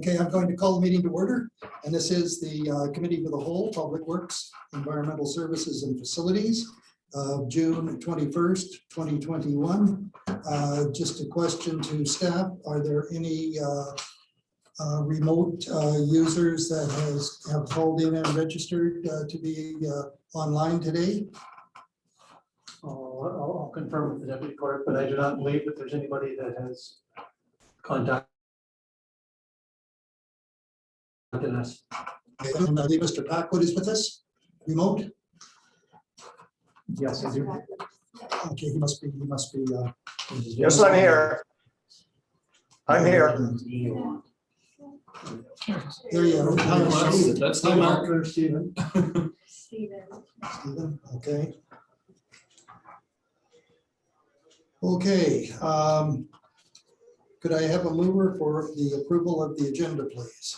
Okay, I'm going to call the meeting to order, and this is the Committee for the Whole, Public Works, Environmental Services and Facilities of June 21st, 2021. Just a question to staff, are there any remote users that have called in and registered to be online today? I'll confirm with the deputy clerk, but I do not believe that there's anybody that has contacted us. And I believe Mr. Packwood is with us, remote. Yes, I do. Okay, he must be. Yes, I'm here. I'm here. There you go. That's the marker, Stephen. Stephen, okay. Okay, could I have a mover for the approval of the agenda, please?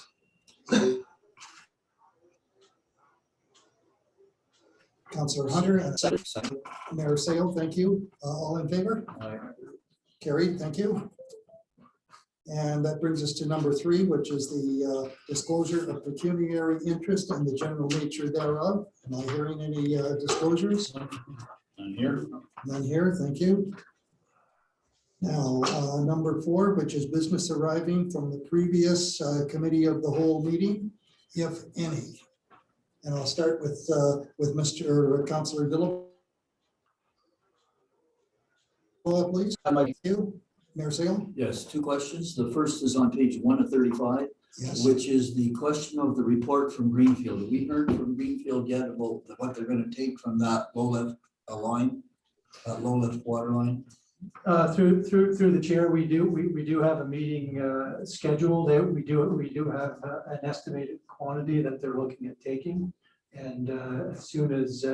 Councillor Hunter and second. Mayor Sale, thank you. All in favor? Aye. Carried, thank you. And that brings us to number 3, which is the disclosure of pecuniary interest and the general nature thereof. Am I hearing any disclosures? I'm here. None here, thank you. Now, number 4, which is business arriving from the previous committee of the whole meeting, if any. And I'll start with Mr. Councillor Dillon. Please. Thank you. Mayor Sale? Yes, 2 questions. The first is on page 1 of 35, Yes. which is the question of the report from Greenfield. Have we heard from Greenfield yet about what they're going to take from that low lift line, that low lift water line? Through the chair, we do have a meeting scheduled. We do have an estimated quantity that they're looking at taking, and as soon as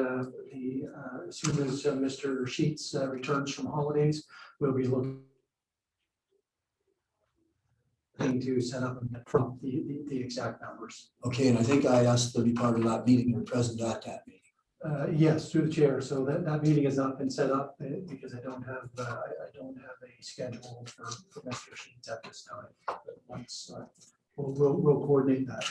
Mr. Sheets returns from holidays, we'll be looking to set up the exact numbers. Okay, and I think I asked to be part of that meeting or present at that meeting. Yes, through the chair. So that meeting has not been set up because I don't have a schedule for Mr. Sheets at this time. But once we'll coordinate that.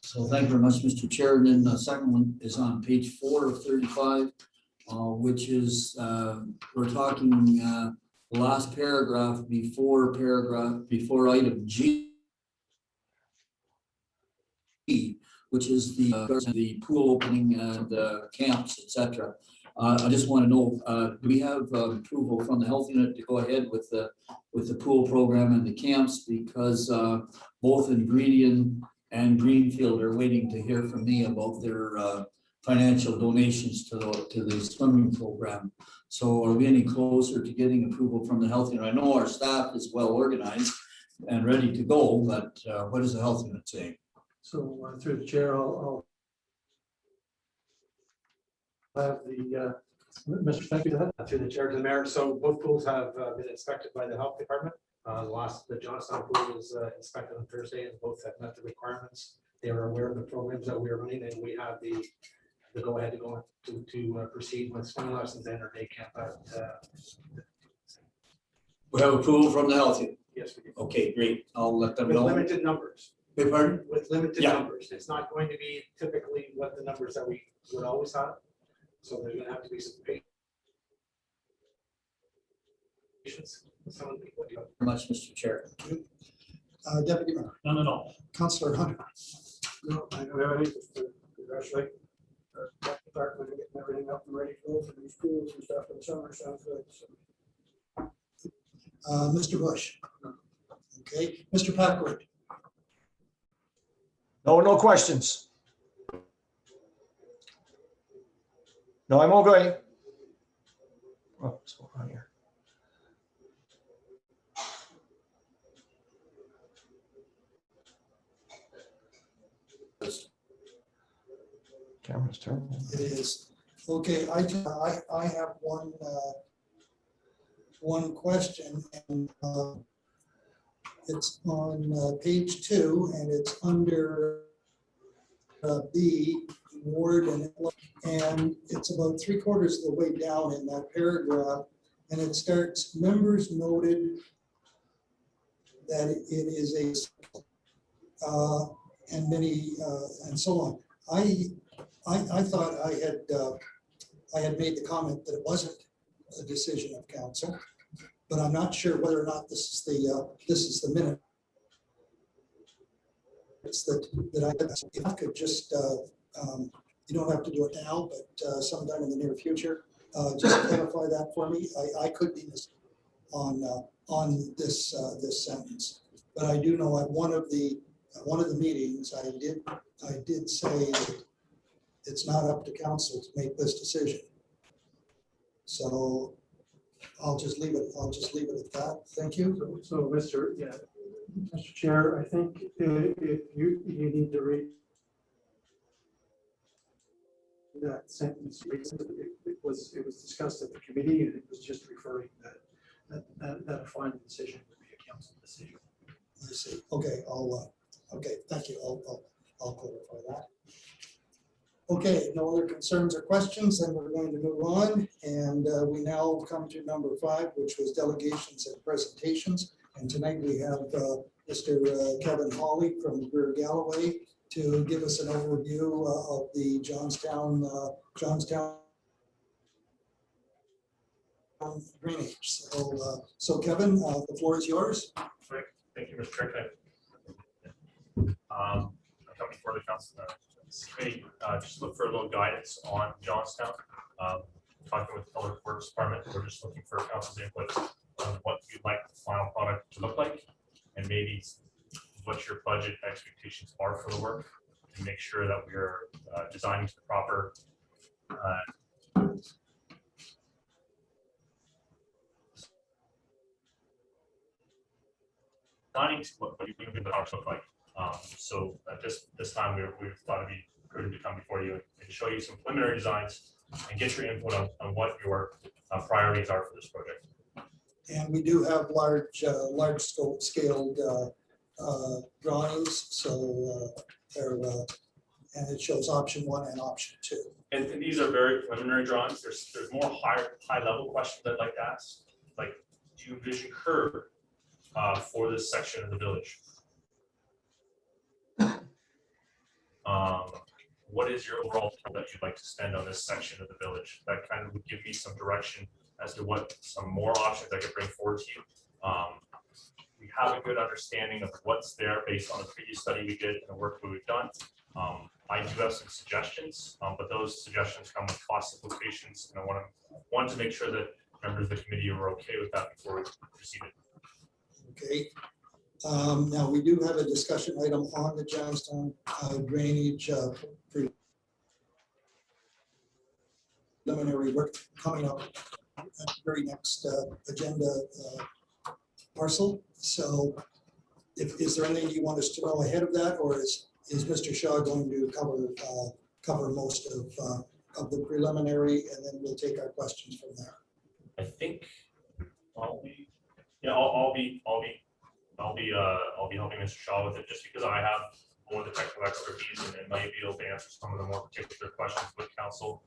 So thank you very much, Mr. Chair. And then the second one is on page 4 of 35, which is we're talking the last paragraph before item G, which is the pool opening and camps, etc. I just want to know, do we have approval from the health unit to go ahead with the pool program and the camps? Because both Ingredient and Greenfield are waiting to hear from me about their financial donations to the swimming program. So are we any closer to getting approval from the health unit? I know our staff is well organized and ready to go, but what is the health unit saying? So through the chair, I'll have the Mr. Thank you. Through the chair to the mayor. So both pools have been inspected by the health department. The Johnstown pool was inspected on Thursday, and both have met the requirements. They are aware of the programs that we are running, and we have the go ahead to proceed with swimming lessons and our day camp. We have approval from the health unit. Yes, we do. Okay, great. I'll let them With know. limited numbers. Beg pardon? With limited Yeah. numbers. It's not going to be typically what the numbers that we would always have. So there's going to have to be some patience with some of the people. Very much, Mr. Chair. Deputy Mayor. None at all. Councillor Hunter. No, I don't have any. Just to congratulate our department and getting everything up and ready to go for these schools and stuff in the summer. Sounds good. So. Mr. Bush. Okay, Mr. Packwood. No questions. No, I'm okay. Oh, what's going on here? Camera's turning. It is. Okay, I have one question, and it's on page 2, and it's under B, ward, and it's about 3/4 of the way down in that paragraph, and it starts, members noted that it is and many, and so on. I thought I had made the comment that it wasn't a decision of council, but I'm not sure whether or not this is the minute. It's that if I could just, you don't have to do it now, but sometime in the near future, just clarify that for me. I could be missing on this sentence, but I do know at one of the meetings I did say that it's not up to council to make this decision. So I'll just leave it at that. Thank you. So Mr. Chair, I think if you need to read that sentence, it was discussed at the committee, and it was just referring that a final decision would be a council decision. I see. Okay, okay, thank you. I'll clarify that. Okay, no other concerns or questions, then we're going to move on. And we now come to number 5, which was delegations and presentations. And tonight we have Mr. Kevin Hawley from Greer Galloway to give us an overview of the Johnstown drainage. So Kevin, the floor is yours. Thank you, Mr. Chair. I come before the council committee, just look for a little guidance on Johnstown. Talking with the Public Works Department, we're just looking for council's input on what you'd like the final product to look like, and maybe what your budget expectations are for the work, to make sure that we're designing to the proper designing to what you think the house look like. So at this time, we thought it'd be prudent to come before you and show you some preliminary designs and get your input on what your priorities are for this project. And we do have large scaled drawings, so and it shows option 1 and option 2. And these are very preliminary drawings. There's more high level questions I'd like to ask, like, do you envision curb for this section of the village? What is your overall total that you'd like to spend on this section of the village? That kind of would give me some direction as to what some more options I could bring forward to you. We have a good understanding of what's there based on the previous study we did and the work that we've done. I do have some suggestions, but those suggestions come with cost implications, and I want to make sure that members of the committee are okay with that before we proceed. Okay. Now we do have a discussion item on the Johnstown drainage preliminary work coming up at the very next agenda parcel. So is there anything you want us to know ahead of that, or is Mr. Shaw going to cover most of the preliminary, and then we'll take our questions from there? I think I'll be helping Mr. Shaw with it, just because I have more of the technical expertise and might be able to answer some of the more particular questions with council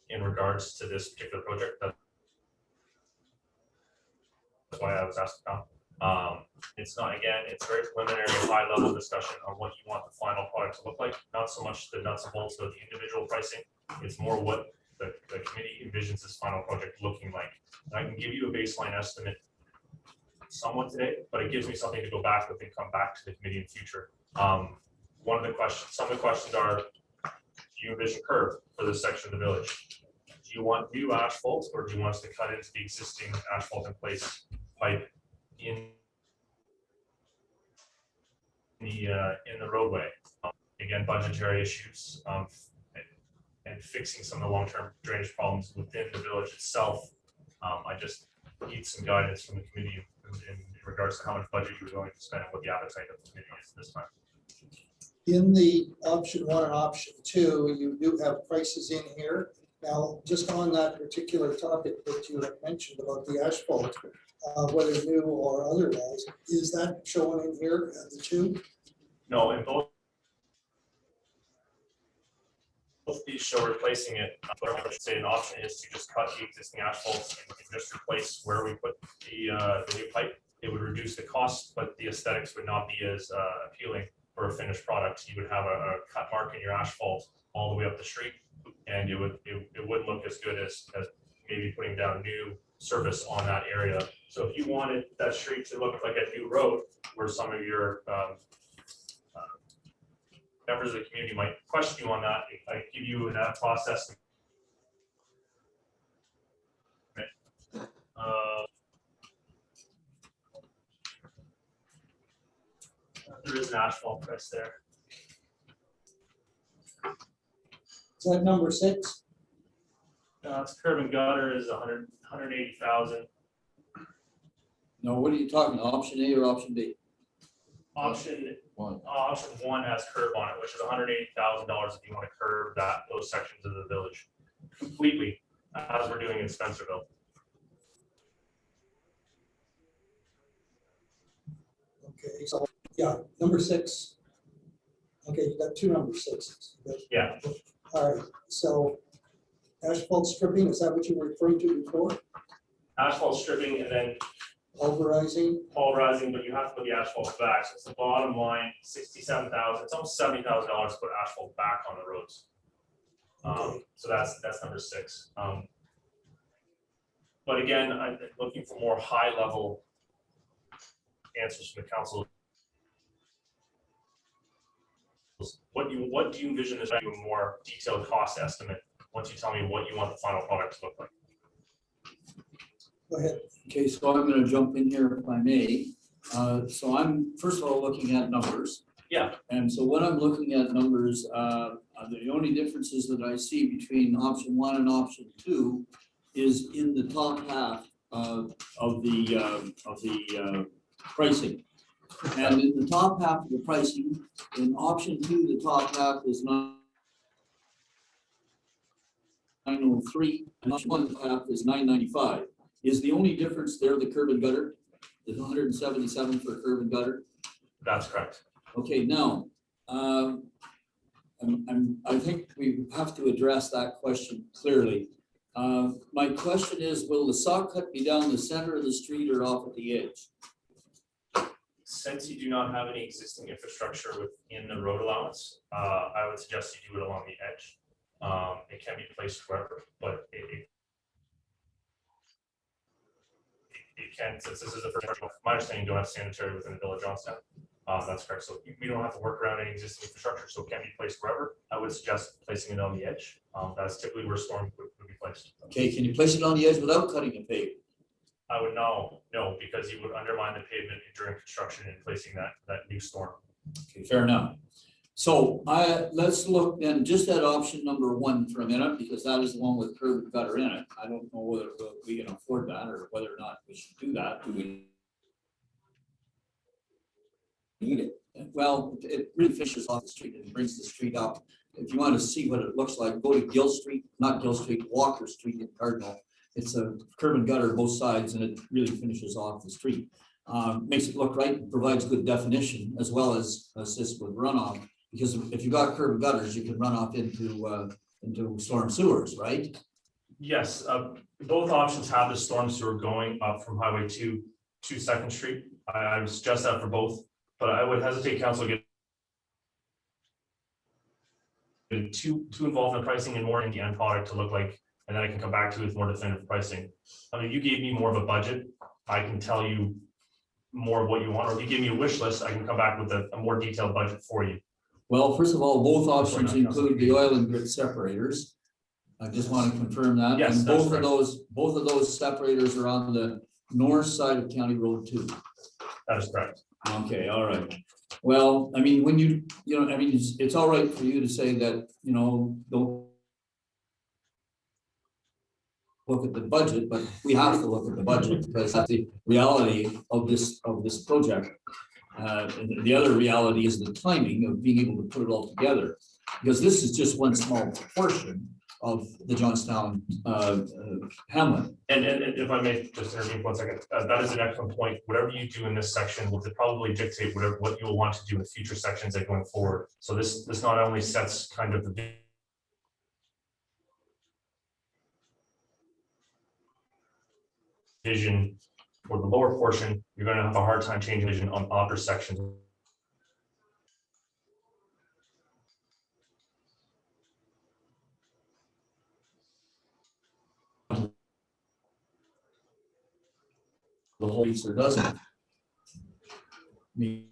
in regards to this particular project. That's why I was asked to come. It's not, again, it's very preliminary, high level discussion on what you want the final product to look like. Not so much the nuts and bolts of the individual pricing. It's more what the committee envisions this final project looking like. And I can give you a baseline estimate somewhat today, but it gives me something to go back with and come back to the committee in the future. Some of the questions are, do you envision curb for this section of the village? Do you want new asphalt, or do you want us to cut into the existing asphalt in place pipe in the roadway? Again, budgetary issues and fixing some of the long-term drainage problems within the village itself. I just need some guidance from the committee in regards to how much budget you're willing to spend and what the appetite of the committee is this time. In the option 1 and option 2, you do have prices in here. Now, just on that particular topic that you had mentioned about the asphalt, whether new or otherwise, is that shown in here at the 2? No, in both these show replacing it. What I should say an option is to just cut the existing asphalt and just replace where we put the new pipe. It would reduce the cost, but the aesthetics would not be as appealing for a finished product. You would have a cut mark in your asphalt all the way up the street, and it wouldn't look as good as maybe putting down new surface on that area. So if you wanted that street to look like a new road, where some of your members of the community might question you on that, I give you that process. There is an asphalt price there. Is that number 6? It's curb and gutter is 180,000. No, what are you talking, option A or option B? Option One. option 1 has curb on it, which is $180,000 if you want to curb those sections of the village completely, as we're doing in Spencerville. Okay, so, yeah, number 6. Okay, you got 2 number 6s. Yeah, All right, so asphalt stripping, is that what you were referring to before? asphalt stripping and then Pulverizing? pulverizing, but you have to put the asphalt back. So it's the bottom line, 67,000. It's almost $70,000 to put asphalt back on the roads. Okay. So that's number 6. But again, I'm looking for more high level answers from the council. What do you envision as a more detailed cost estimate once you tell me what you want the final product to look like? Go ahead. Okay, so I'm gonna jump in here if I may. So I'm, first of all, looking at numbers. Yeah. And so when I'm looking at numbers, the only differences that I see between option 1 and option 2 is in the top half of the pricing. And in the top half of the pricing, in option 2, the top half is 903, and option 1 half is 995. Is the only difference there the curb and gutter? The 177 for curb and gutter? That's correct. Okay, now, I think we have to address that question clearly. My question is, will the saw cut be down the center of the street or off at the edge? Since you do not have any existing infrastructure within the road allowance, I would suggest you do it along the edge. It can be placed wherever, but it can, since this is the first, my understanding, you don't have sanitary within the village of Johnstown. That's correct. So we don't have to work around any existing infrastructure, so it can be placed wherever. I would suggest placing it on the edge. That's typically where storm would be placed. Okay, can you place it on the edge without cutting a pavement? I would no, because you would undermine the pavement during construction and placing that new storm. Okay, fair enough. So let's look then just at option number 1 for a minute, because that is the one with curb and gutter in it. I don't know whether we can afford that or whether or not we should do that. Do we need it? Well, it really fishes off the street and brings the street up. If you want to see what it looks like, go to Gill Street, not Gill Street, Walker Street in Cardinal. It's a curb and gutter both sides, and it really finishes off the street. Makes it look right, provides good definition, as well as assist with runoff. Because if you got curb and gutters, you can run off into storm sewers, right? Yes, both options have the storm sewer going up from Highway 2 to 2nd Street. I would suggest that for both, but I would hesitate council get too involved in pricing and more in the end product to look like, and then I can come back to with more definitive pricing. I mean, if you gave me more of a budget, I can tell you more of what you want, or if you give me a wish list, I can come back with a more detailed budget for you. Well, first of all, both options include the oil and grit separators. I just want to confirm that. Yes, And that's both of those separators are on the north side of County Road 2. That is correct. Okay, all right. Well, I mean, when it's all right for you to say that, don't look at the budget, but we have to look at the budget because that's the reality of this project. And the other reality is the timing of being able to put it all together, because this is just one small portion of the Johnstown hamlet. And if I may just intervene 1 second, that is an excellent point. Whatever you do in this section will probably dictate what you will want to do in future sections that going forward. So this not only sets kind of the vision for the lower portion, you're gonna have a hard time changing vision on upper sections. The whole piece or doesn't. Me.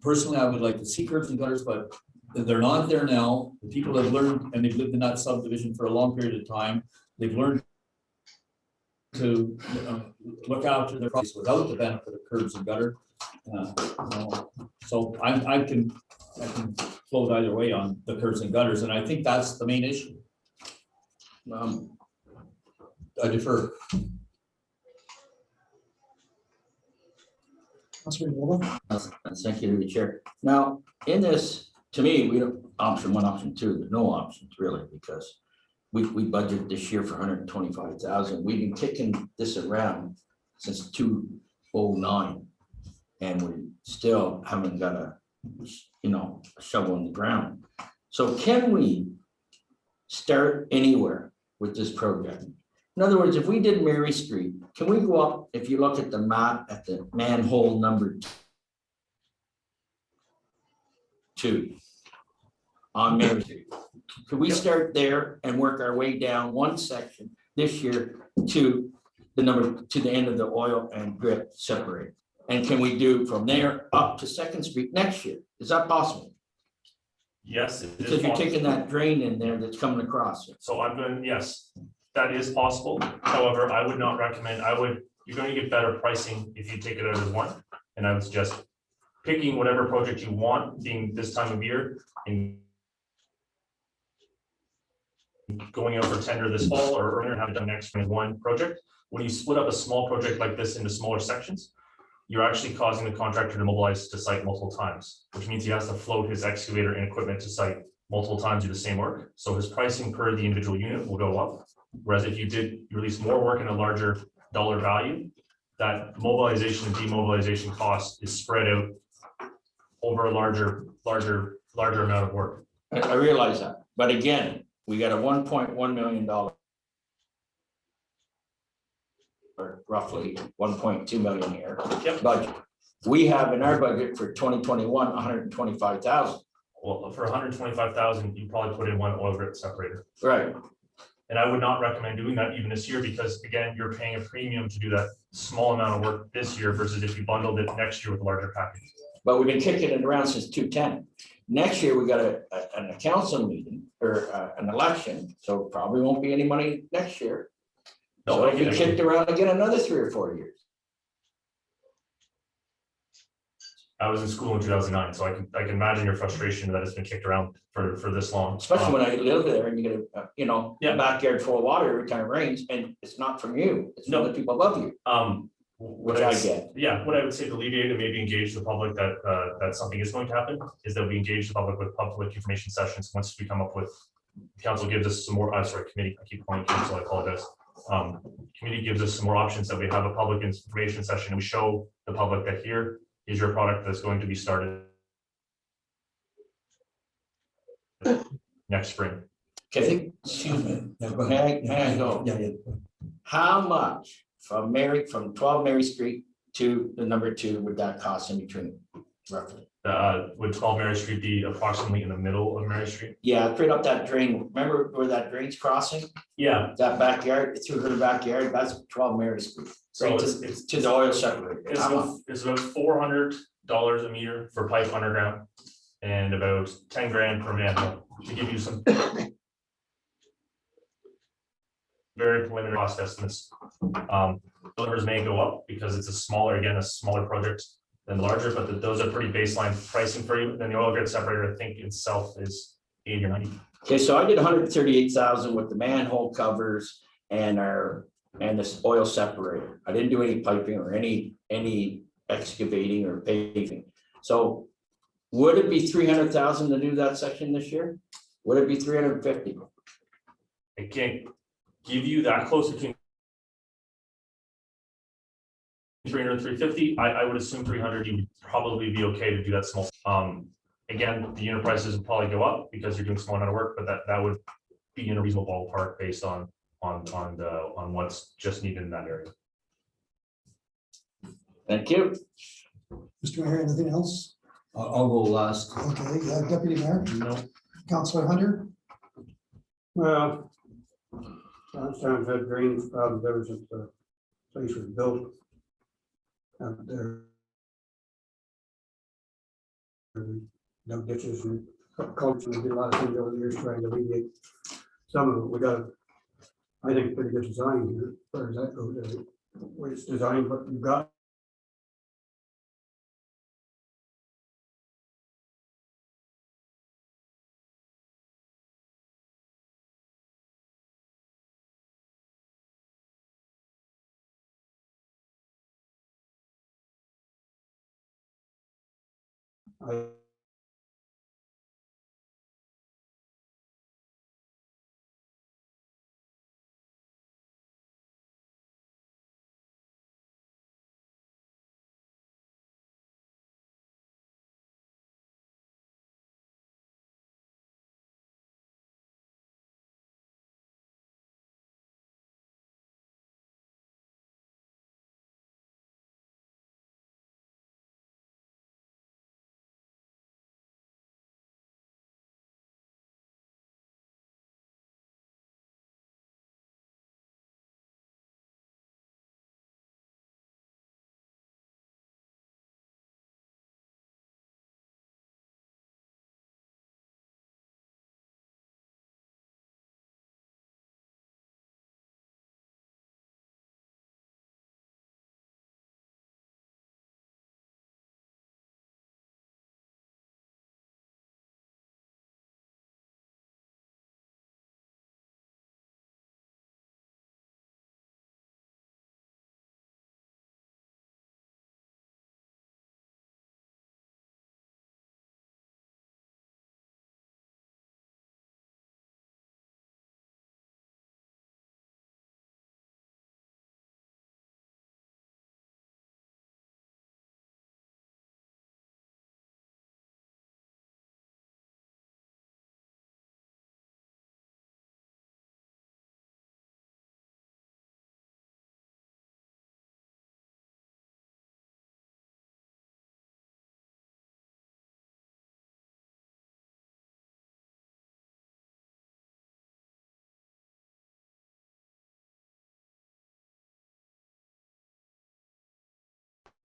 Personally, I would like to see curbs and gutters, but they're not there now. The people have learned, and they've lived in that subdivision for a long period of time. They've learned to look after their properties without the benefit of curbs and gutter. So I can float either way on the curbs and gutters, and I think that's the main issue. I defer. Thank you to the chair. Now, in this, to me, we have option one, option two, there's no options really, because we budgeted this year for 125,000. We've been kicking this around since 2009. And we still haven't got a shovel in the ground. So can we start anywhere with this project? In other words, if we did Mary Street, can we go up, if you look at the map at the manhole number 2 on Mary Street? Could we start there and work our way down one section this year to the end of the oil and grit separate? And can we do from there up to 2nd Street next year? Is that possible? Yes, it is Because you're possible. taking that drain in there that's coming across it. So I'm going, yes, that is possible. However, I would not recommend, you're going to get better pricing if you take it out as one. And I would suggest picking whatever project you want, being this time of year, and going out for tender this fall or earlier, have it done next in one project. When you split up a small project like this into smaller sections, you're actually causing the contractor to mobilize to site multiple times, which means he has to float his excavator and equipment to site multiple times to do the same work. So his pricing per the individual unit will go up. Whereas if you did release more work in a larger dollar value, that mobilization and demobilization cost is spread out over a larger amount of work. I realize that, but again, we got a $1.1 million, or roughly 1.2 million here budget. We have in our budget for 2021, 125,000. Well, for 125,000, you probably put in one oil grit separator. Right. And I would not recommend doing that even this year, because again, you're paying a premium to do that small amount of work this year versus if you bundled it next year with a larger package. But we've been kicking it around since 2010. Next year, we got a council meeting or an election, so probably won't be any money next year. No, So I if we get it. kicked around again another 3 or 4 years. I was in school in 2009, so I can imagine your frustration that it's been kicked around for this long. Especially when I live there and you get a, Yeah. backyard full of water every time it rains, and it's not from you, it's from the people above you, What which I would- get. Yeah, what I would say to alleviate and maybe engage the public that something is going to happen is that we engage the public with public information sessions. Once we come up with, council gives us some more, committee, I keep calling council, I apologize. Committee gives us some more options, that we have a public information session and we show the public that here is your product that's going to be started next spring. Okay, Excuse me. Yeah, go may ahead. I go? Yeah. How much from 12 Mary Street to the number 2 would that cost in between, roughly? Would 12 Mary Street be approximately in the middle of Mary Street? Yeah, straight up that drain, remember where that drain's crossing? Yeah, That backyard, through her backyard, that's 12 Mary Street. so Right it's to the oil separator. It's about $400 a meter for pipe underground and about 10 grand per manhole, to give you some very preliminary cost estimates. Numbers may go up because it's a smaller project than larger, but those are pretty baseline pricing for you. Then the oil grid separator, I think itself is 80 or 90. Okay, so I did 138,000 with the manhole covers and this oil separator. I didn't do any piping or any excavating or paving. So would it be 300,000 to do that section this year? Would it be 350? I can't give you that close between 300 and 350. I would assume 300, you would probably be okay to do that small. Again, the unit prices would probably go up because you're doing small amount of work, but that would be in a reasonable ballpark based on on what's just needed in that area. Thank you. Mr. Mayor, anything else? I'll go last. Okay, Deputy Mayor, No. Councillor Hunter, Well, Johnstown's had drainage problems ever since the place was built. Out there. No ditches and culverts, and we did a lot of things over the years trying to alleviate some of it. We got, I think, pretty good design here, as far as that goes. Way it's designed, what you've got. I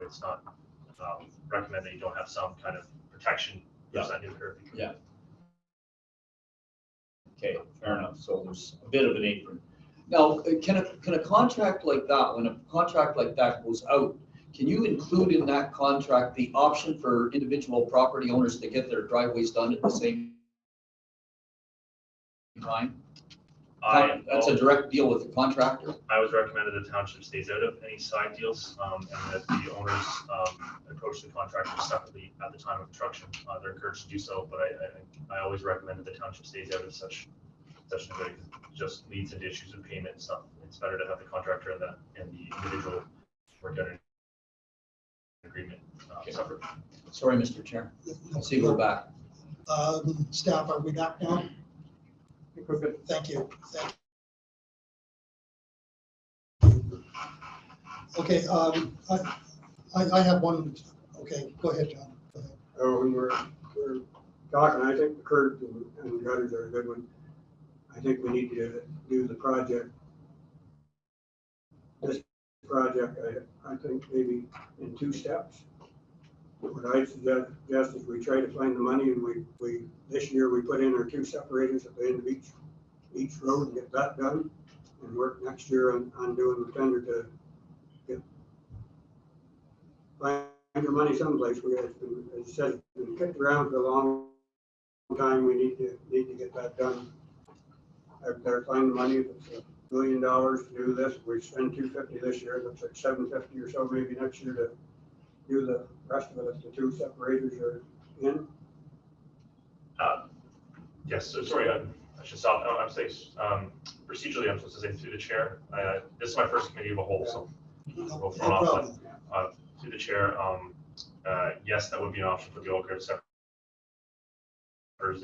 It's not recommend that you don't have some kind of protection. Yeah. That new curve. Yeah. Okay, fair enough. So there's a bit of an apron. Now, can a contract like that, when a contract like that goes out, can you include in that contract the option for individual property owners to get their driveways done at the same time? That's a direct deal with the contractor. I always recommend that the township stays out of any side deals, and that the owners approach the contractor separately at the time of construction. They're encouraged to do so, but I always recommend that the township stays out of such negotiations. Just leads into issues with payment and stuff. It's better to have the contractor and the individual work out an agreement separate. Sorry, Mr. Chair. I see we're back. Staff, are we back now? I think we're good. Thank you. Thank you. Okay, I have one, okay, go ahead, John. Go ahead. When we're talking, I think the curbs and gutters are a good one. I think we need to do the project. This project, I think maybe in 2 steps. What I suggest is we try to find the money, and we this year we put in our 2 separators at the end of each road and get that done, and work next year on doing the tender to find your money someplace. We have, as I said, been kicked around for a long time. We need to get that done. They're finding the money. If it's $1 million to do this, we spend $250 this year. It looks like $750 or so maybe next year to do the rest of it if the 2 separators are in. Yes, so sorry, I should stop. I'm saying procedurally, I'm supposed to say through the chair. This is my first committee of a whole, so No we'll front off. problem. Through the chair, yes, that would be an option for the old curve separators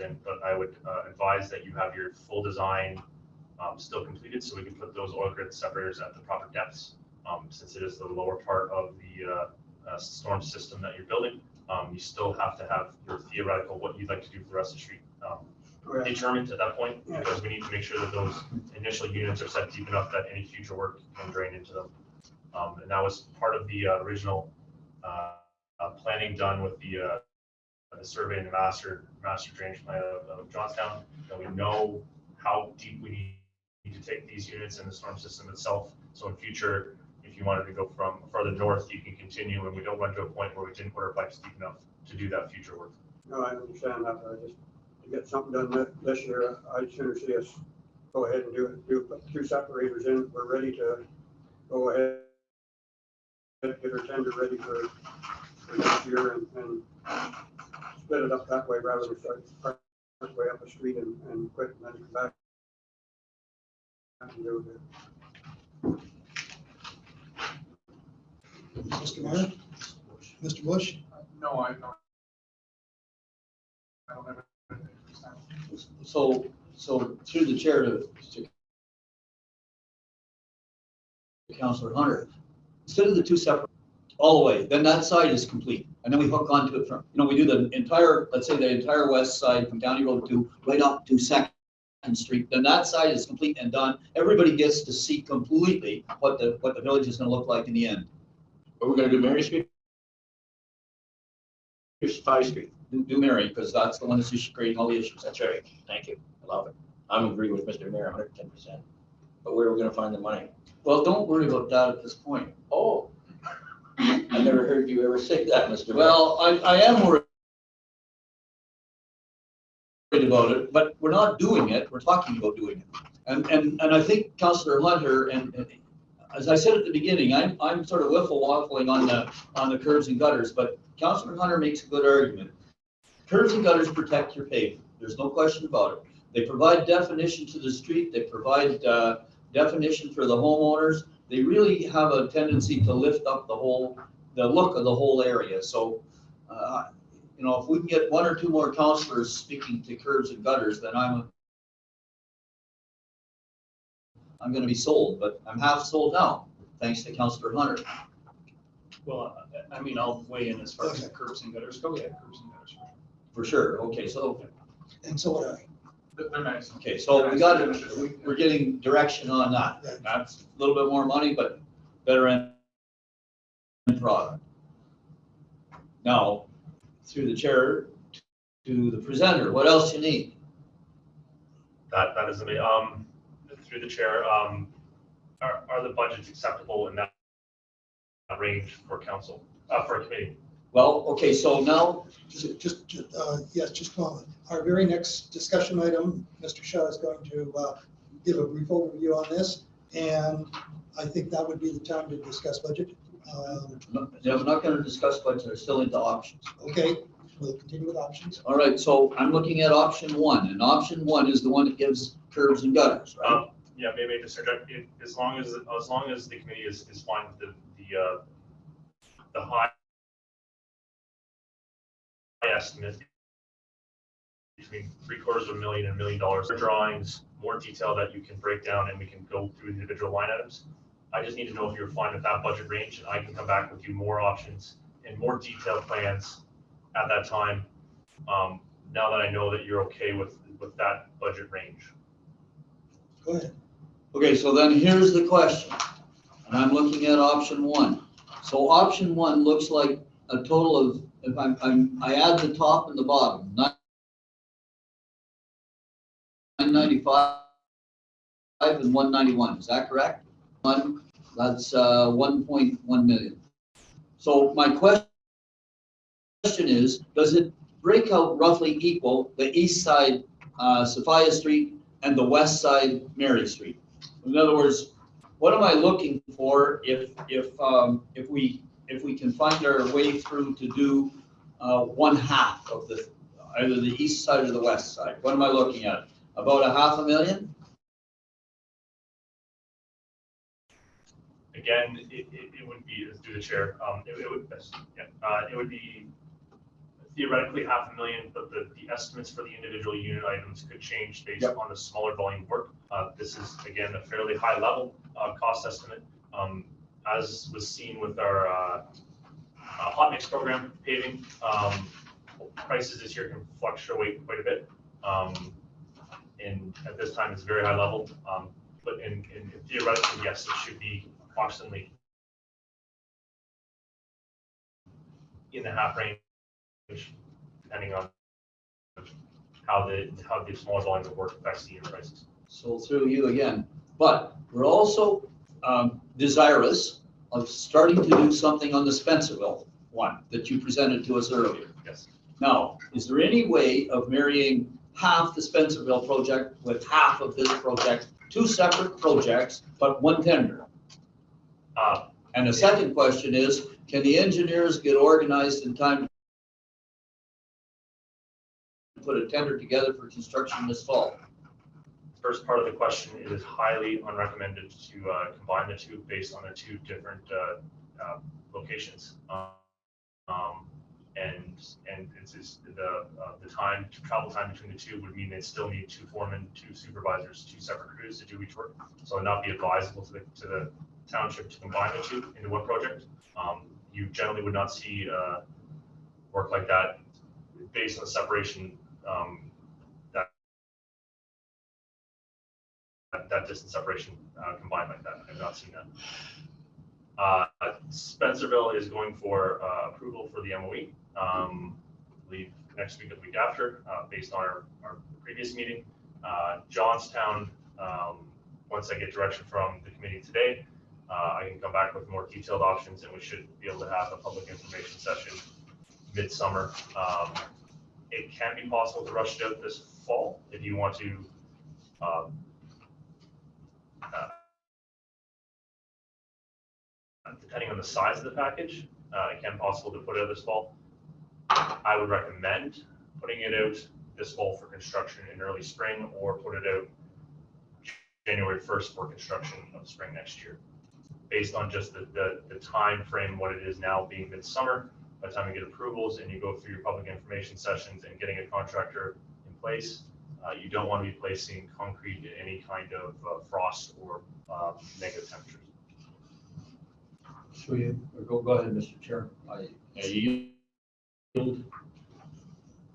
in, but I would advise that you have your full design still completed, so we can put those oil grid separators at the proper depths. Since it is the lower part of the storm system that you're building, you still have to have your theoretical, what you'd like to do for the rest of the street determined at that point, because we need to make sure that those initial units are set deep enough that any future work can drain into them. And that was part of the original planning done with the survey and the master drainage plan of Johnstown. And we know how deep we need to take these units in the storm system itself. So in future, if you wanted to go from further north, you can continue, and we don't run to a point where we didn't put our pipes deep enough to do that future work. No, I understand that. I just, to get something done this year, I'd sooner see us go ahead and put 2 separators in. We're ready to go ahead and get our tender ready for next year and split it up that way rather than start way up the street and quit and then come back. And do it. Mr. Mayor, Mr. Bush? No, I don't. I don't have it. So through the chair to Councillor Hunter, instead of the 2 separate, all the way, then that side is complete. And then we hook onto it from, we do the entire, let's say the entire west side from County Road 2 right up to 2nd Street. Then that side is complete and done. Everybody gets to see completely what the village is going to look like in the end. Are we gonna do Mary Street? Here's 5 Street. Do Mary, because that's the one that's creating all the issues. That's right. Thank you. I love it. I'm agree with Mr. Mayor 110%. But where are we gonna find the money? Well, don't worry about that at this point. Oh. I never heard you ever say that, Mr. Mayor. Well, I am worried about it, but we're not doing it. We're talking about doing it. And I think Councillor Hunter, and as I said at the beginning, I'm sort of waffling on the curbs and gutters, but Councillor Hunter makes a good argument. Curbs and gutters protect your pavement. There's no question about it. They provide definition to the street. They provide definition for the homeowners. They really have a tendency to lift up the look of the whole area. So, if we can get 1 or 2 more councillors speaking to curbs and gutters, then I'm going to be sold, but I'm half sold now, thanks to Councillor Hunter. Well, I mean, I'll weigh in as far as the curbs and gutters. Go ahead, curbs and gutters. For sure. Okay, so And so would I. They're nice. okay, so we're getting direction on that. That's a little bit more money, but better end product. Now, through the chair to the presenter, what else you need? That is amazing. Through the chair, are the budgets acceptable in that range for council, for a committee? Well, okay, so now, Yes, just a moment. Our very next discussion item, Mr. Shaw is going to give a brief overview on this, and I think that would be the time to discuss budget. I'm not going to discuss budget, we're still into options. Okay, we'll continue with options. All right, so I'm looking at option 1, and option 1 is the one that gives curbs and gutters, right? Yeah, maybe I just interject. As long as the committee is fine with the high estimate between $750,000 and $1 million drawings, more detail that you can break down, and we can go through the individual line items. I just need to know if you're fine with that budget range, and I can come back with you more options and more detailed plans at that time. Now that I know that you're okay with that budget range. Go ahead. Okay, so then here's the question, and I'm looking at option 1. So option 1 looks like a total of, if I add the top and the bottom, 995 and 191, is that correct? That's 1.1 million. So my question is, does it break out roughly equal the east side Sophia Street and the west side Mary Street? In other words, what am I looking for if we can find our way through to do 1/2 of either the east side or the west side? What am I looking at? About $500,000? Again, it would be, through the chair, it would be theoretically $500,000, but the estimates for the individual unit items could change based Yep. on the smaller volume work. This is, again, a fairly high level cost estimate. As was seen with our hot mix program paving, prices this year can fluctuate quite a bit. And at this time, it's very high level. But in theoretically, yes, it should be approximately in the half range, depending on how the smaller volume of work affects the unit prices. So through you again, but we're also desirous of starting to do something on the Spencerville one that you presented to us earlier. Yes. Now, is there any way of marrying half the Spencerville project with half of this project, two separate projects, but one tender? And the second question is, can the engineers get organized in time to put a tender together for construction this fall? First part of the question, it is highly unrecommended to combine the two based on the two different locations. And it's just the travel time between the two would mean they still need two foremen, two supervisors, two separate crews to do each work. So it would not be advisable to the township to combine the two into one project. You generally would not see work like that based on the separation that distance separation combined like that. I've not seen that. Spencerville is going for approval for the MOE. I believe next week or the week after, based on our previous meeting. Johnstown, once I get direction from the committee today, I can come back with more detailed options, and we should be able to have a public information session midsummer. It can be possible to rush it out this fall if you want to. Depending on the size of the package, it can be possible to put it out this fall. I would recommend putting it out this fall for construction in early spring, or put it out January 1st for construction of spring next year. Based on just the time frame, what it is now being midsummer, by the time you get approvals and you go through your public information sessions and getting a contractor in place, you don't want to be placing concrete in any kind of frost or negative temperatures. Sure you. Go ahead, Mr. Chair. You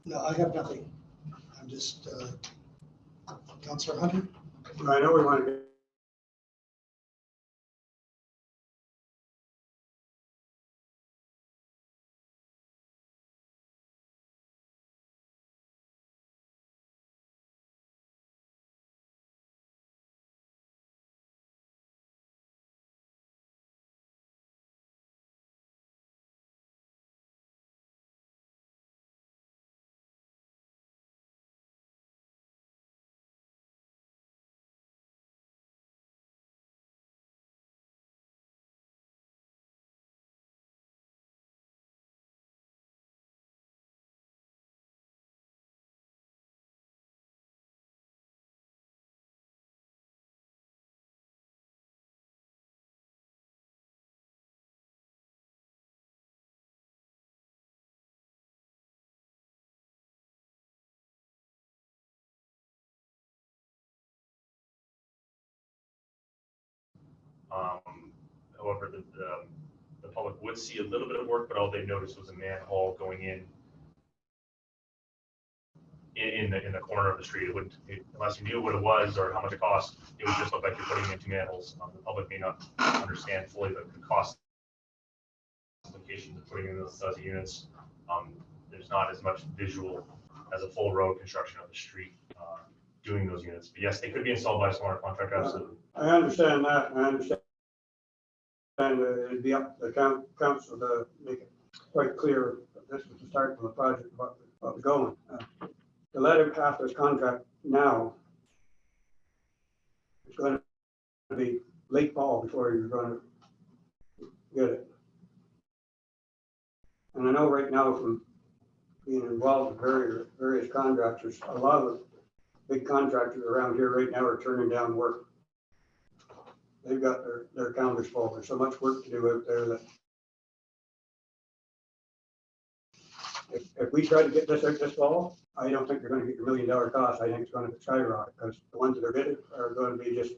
No, I have nothing. I'm just, Councillor Hunter? I know we want to get However, the public would see a little bit of work, but all they noticed was a manhole going in the corner of the street. It wouldn't, unless you knew what it was or how much it cost, it would just look like you're putting in two manholes. The public may not understand fully the cost implications of putting in those size of units. There's not as much visual as a full road construction of the street doing those units. But yes, they could be installed by a smaller contractor, absolutely. I understand that. I understand. And it'd be up to the council to make it quite clear that this was the start of the project, about the going. To let it pass this contract now, it's going to be late fall before you're going to get it. And I know right now from being involved with various contractors, a lot of the big contractors around here right now are turning down work. They've got their calendars full. There's so much work to do out there that if we try to get this out this fall, I don't think you're gonna get your $1 million cost. I think it's gonna skyrocket, because the ones that are bidded are gonna be just.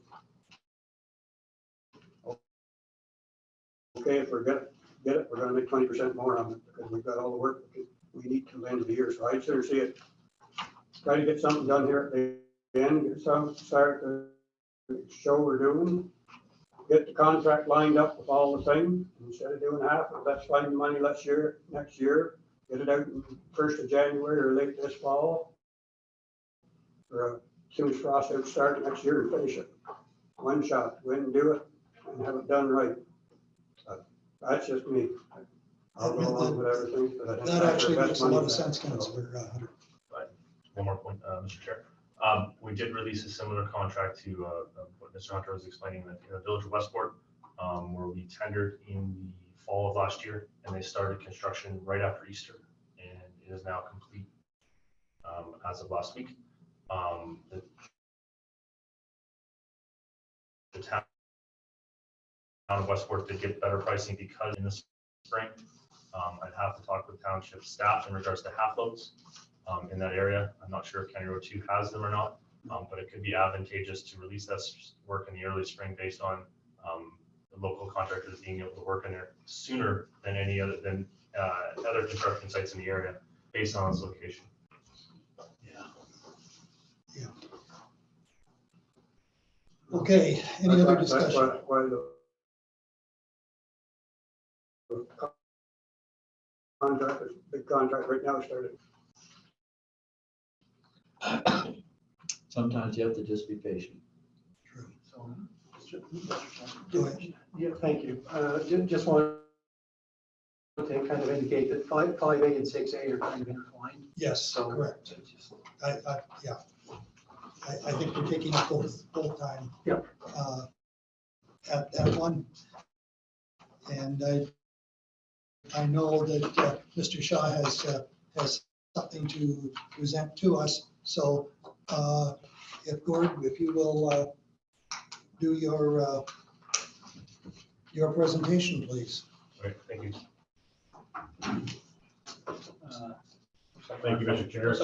Okay, if we're get it, we're gonna make 20% more on it, because we've got all the work we need to the end of the year, so I'd sooner see it. Try to get something done here at the end, get some, start to show we're doing. Get the contract lined up with all the things, instead of doing half, let's find the money next year, get it out in 1st of January or late this fall. Or as soon as frost out start next year and finish it. One shot, go ahead and do it and have it done right. That's just me. I'll go along with everything, but I think That that's actually the best makes a lot money of back. sense, Councillor Hunter. One more point, Mr. Chair. We did release a similar contract to what Mr. Hunter was explaining in the village of Westport, where we tendered in the fall of last year, and they started construction right after Easter, and it is now complete as of last week. The town of Westport did get better pricing because in the spring, I'd have to talk with township staff in regards to half loads in that area. I'm not sure if County Road 2 has them or not, but it could be advantageous to release that work in the early spring based on the local contractors being able to work in there sooner than any other other construction sites in the area based on its location. Okay, any other discussion? Why the contract, big contract right now started. Sometimes you have to just be patient. True. So, Go ahead. yeah, thank you. Just want to kind of indicate that 5A and 6A are kind of intertwined. Yes, So correct. it's just- Yeah. I think we're taking it both time. Yep. At one. And I know that Mr. Shaw has something to present to us. So if Gord, if you will do your presentation, please. All right, thank you. Thank you, Mr. Chair.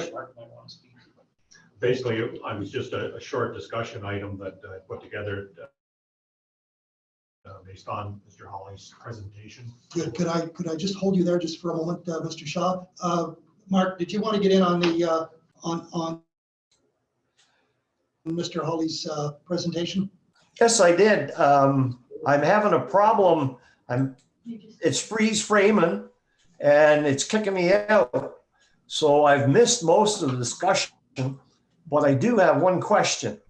Basically, it was just a short discussion item that I put together based on Mr. Hawley's presentation. Good. Could I just hold you there just for a moment, Mr. Shaw? Mark, did you want to get in on the on Mr. Hawley's presentation? Yes, I did. I'm having a problem. It's freeze framing and it's kicking me out. So I've missed most of the discussion, but I do have one question.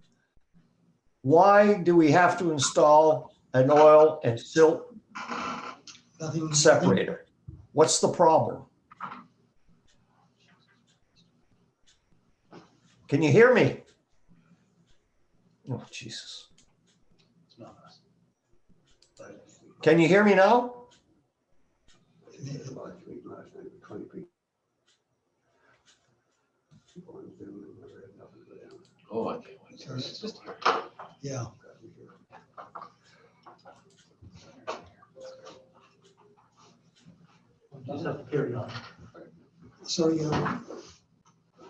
Why do we have to install an oil and silt Nothing. separator? What's the problem? Can you hear me? Oh, Jesus. Can you hear me now? Oh, I can't wait. Yeah. You just have to carry on. So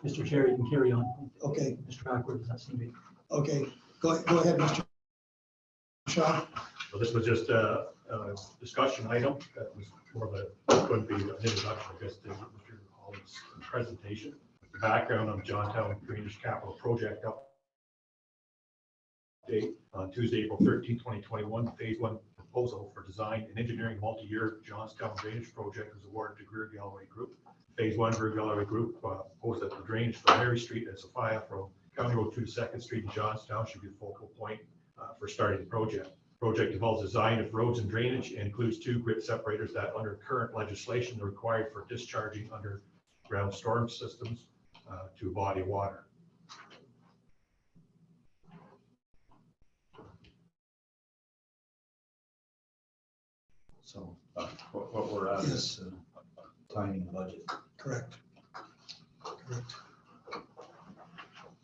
Mr. Chair, you can carry on. okay, Mr. Ackworth does not seem to be. okay. Go ahead, Mr. Shaw. So this was just a discussion item that was more of a, couldn't be an introduction, I guess, to Mr. Hawley's presentation. The background of Johnstown Drainage Capital Project update on Tuesday, April 13, 2021, phase 1 proposal for design and engineering multi-year Johnstown drainage project was awarded to Greer Galloway Group. Phase 1 Greer Galloway Group proposed that the drainage from Mary Street and Sophia from County Road 2 2nd Street in Johnstown should be the focal point for starting the project. Project involves design of roads and drainage and includes 2 grit separators that under current legislation are required for discharging underground storm systems to a body of water. So what we're at is timing the budget. Correct. Correct.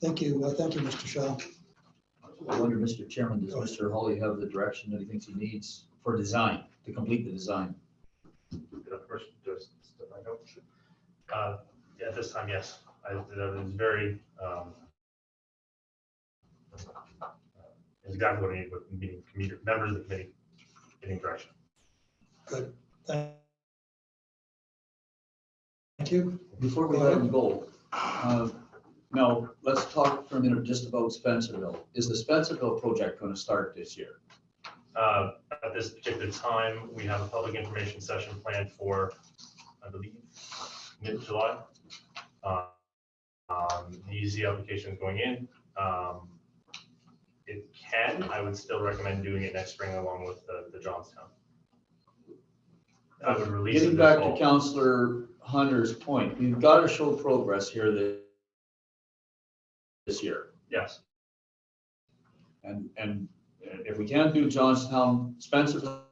Thank you, Mr. Shaw. I wonder, Mr. Chairman, does Mr. Hawley have the direction that he thinks he needs for design, to complete the design? First, just I don't. At this time, yes, that was very, is exactly what I need with meeting members of the committee getting direction. Good. Thank you. Before we let them go, now, let's talk for a minute just about Spencerville. Is the Spencerville project going to start this year? At this particular time, we have a public information session planned for, I believe, mid-July. The easy application is going in. It can, I would still recommend doing it next spring along with the Johnstown. I would release it Getting this back to fall. Councillor Hunter's point, we've got to show progress here this year. Yes, And if we can't do Johnstown, Spencerville.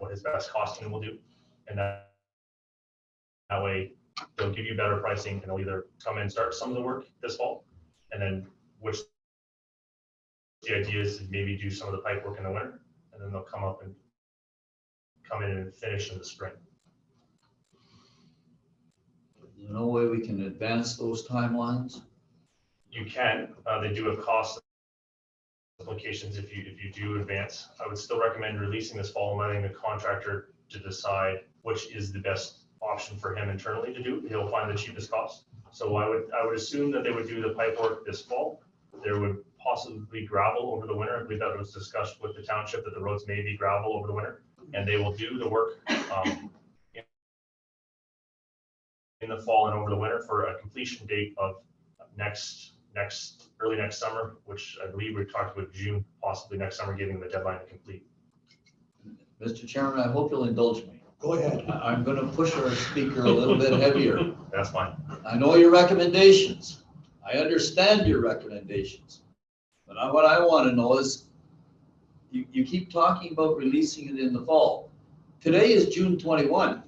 what his best costing will do. And that way they'll give you better pricing and they'll either come in and start some of the work this fall. And then the idea is to maybe do some of the pipe work in the winter, and then they'll come in and finish in the spring. There's no way we can advance those timelines? You can, they do have cost implications if you do advance. I would still recommend releasing this fall and letting the contractor to decide which is the best option for him internally to do. He'll find the cheapest cost. So I would assume that they would do the pipe work this fall. There would possibly gravel over the winter. I believe that was discussed with the township that the roads may be gravel over the winter, and they will do the work in the fall and over the winter for a completion date of early next summer, which I believe we talked about June, possibly next summer, giving them a deadline to complete. Mr. Chairman, I hope you'll indulge me. Go ahead. I'm going to push our speaker a little bit heavier. That's fine. I know your recommendations. I understand your recommendations. But what I want to know is, you keep talking about releasing it in the fall. Today is June 21.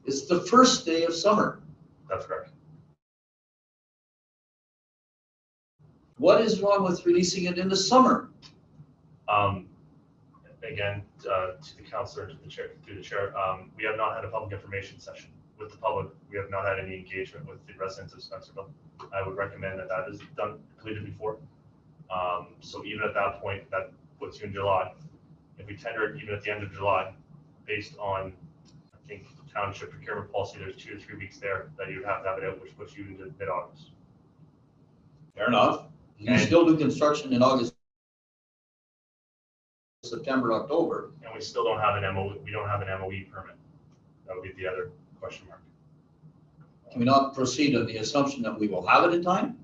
It's the first day of summer. That's correct. What is wrong with releasing it in the summer? Again, to the councillor, to the chair, through the chair, we have not had a public information session with the public. We have not had any engagement with the residents of Spencerville. I would recommend that is completed before. So even at that point, that puts you in July. If we tender it even at the end of July, based on, I think, township procurement policy, there's 2 to 3 weeks there that you would have to have it out, which puts you into mid-August. Fair enough. You can still do construction in August, September, October. And we still don't have an MOE. We don't have an MOE permit. That would be the other question mark. Can we not proceed on the assumption that we will have it in time?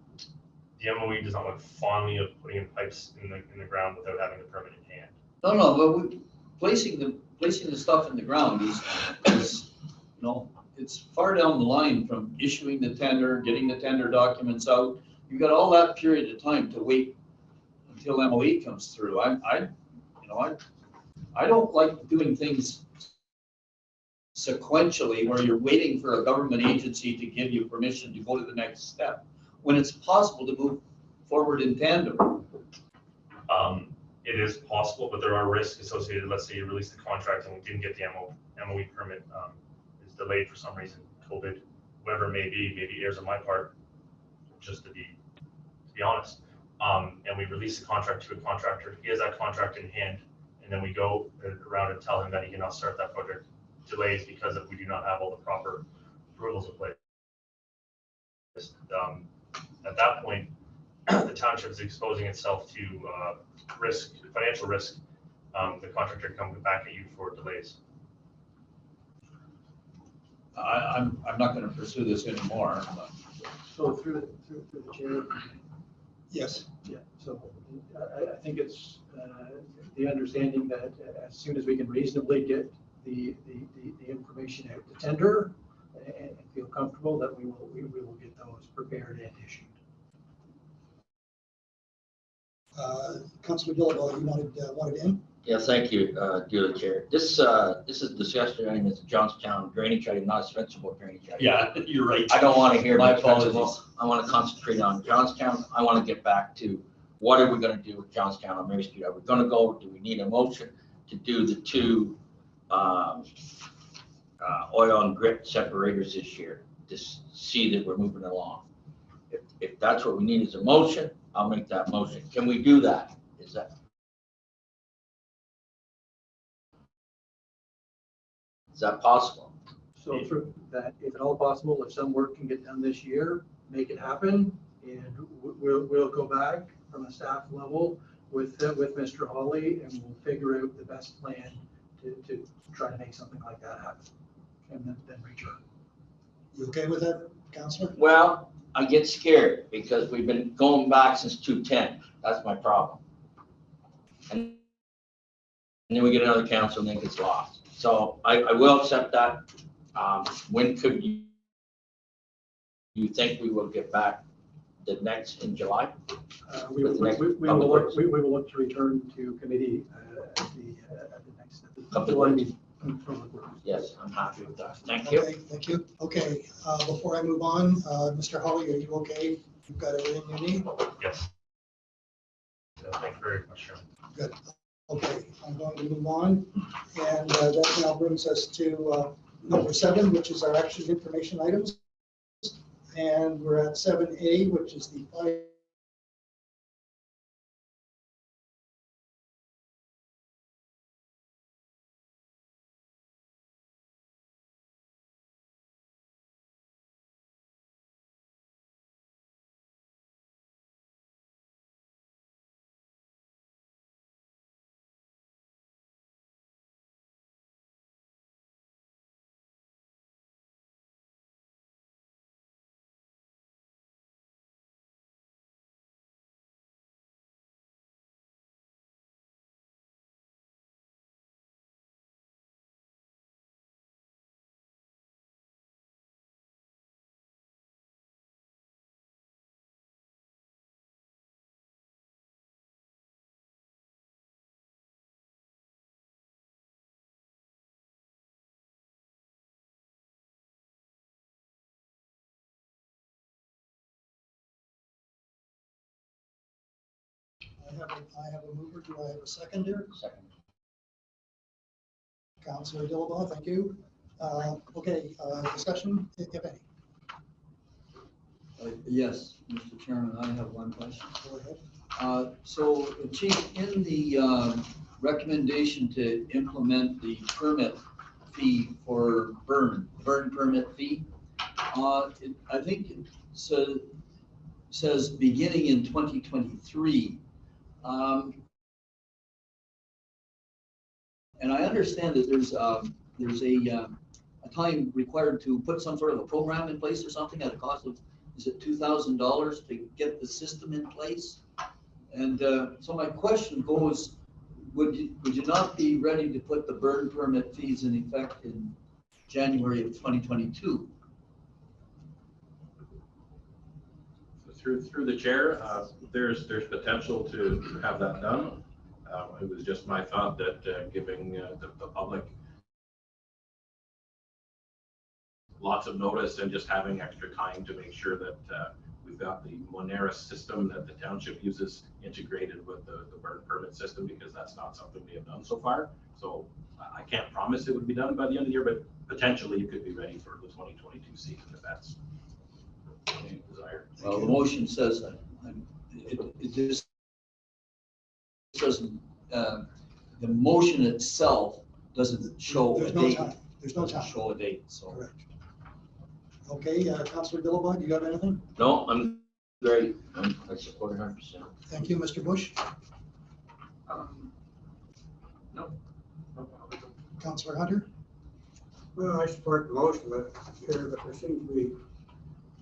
The MOE does not look fondly of putting in pipes in the ground without having the permit in hand. No, but placing the stuff in the ground is, you know, it's far down the line from issuing the tender, getting the tender documents out. You've got all that period of time to wait until MOE comes through. I don't like doing things sequentially where you're waiting for a government agency to give you permission to go to the next step, when it's possible to move forward in tandem. It is possible, but there are risks associated. Let's say you release the contract and we didn't get the MOE permit, is delayed for some reason, COVID, whatever it may be, maybe errors on my part, just to be honest. And we release the contract to a contractor. He has that contract in hand, and then we go around and tell him that he cannot start that project. Delays because we do not have all the proper approvals in place. At that point, the township is exposing itself to risk, financial risk. The contractor comes back at you for delays. I'm not going to pursue this anymore. But So through the chair, Yes. yeah, so I think it's the understanding that as soon as we can reasonably get the information out to tender and feel comfortable that we will get those prepared and issued. Councillor Dillabaugh, you wanted in? Yeah, thank you, dear the chair. This is discussion regarding this Johnstown drainage item, not a Spencerville drainage item. Yeah, you're right. I don't want to hear My about Spencerville. apologies. I want to concentrate on Johnstown. I want to get back to what are we going to do with Johnstown on Mary Street? Are we going to go, do we need a motion to do the two oil and grit separators this year? Just see that we're moving along. If that's what we need as a motion, I'll make that motion. Can we do that? Is that possible? So through that, if at all possible, if some work can get done this year, make it happen. And we'll go back from a staff level with Mr. Hawley and we'll figure out the best plan to try to make something like that happen. And then return. You okay with that, Councillor? Well, I get scared because we've been going back since 2010. That's my problem. And then we get another council and then it gets lost. So I will accept that. When could you think we will get back the next in July? We will look to return to committee at the next July meeting. Yes, I'm happy with that. Thank you. Okay, thank you. Okay, before I move on, Mr. Hawley, are you okay? You've got everything you need? Yes. Thank you very much, Chairman. Good. Okay, I'm going to move on. And that now brings us to number 7, which is our action information items. And we're at 7A, which is the I have a mover. Do I have a seconder? Second. Councillor Dillabaugh, thank you. Okay, discussion, if any. Yes, Mr. Chairman, I have one question. Go ahead. So Chief, in the recommendation to implement the permit fee for burn permit fee, I think it says beginning in 2023. And I understand that there's a time required to put some sort of a program in place or something at a cost of, is it $2,000 to get the system in place? And so my question goes, would you not be ready to put the burn permit fees in effect in January of 2022? Through the chair, there's potential to have that done. It was just my thought that giving the public lots of notice and just having extra time to make sure that we've got the Monera system that the township uses integrated with the burn permit system, because that's not something we have done so far. So I can't promise it would be done by the end of the year, but potentially it could be ready for the 2022 season if that's desired. Well, the motion says it just doesn't, the motion itself doesn't show a There's no date. time. There's no Doesn't time. show a date, so. Correct. Okay, Councillor Dillabaugh, do you have anything? No, I'm great. I support it 100%. Thank you, Mr. Bush. No. Councillor Hunter? Well, I support the motion, but there seems to be,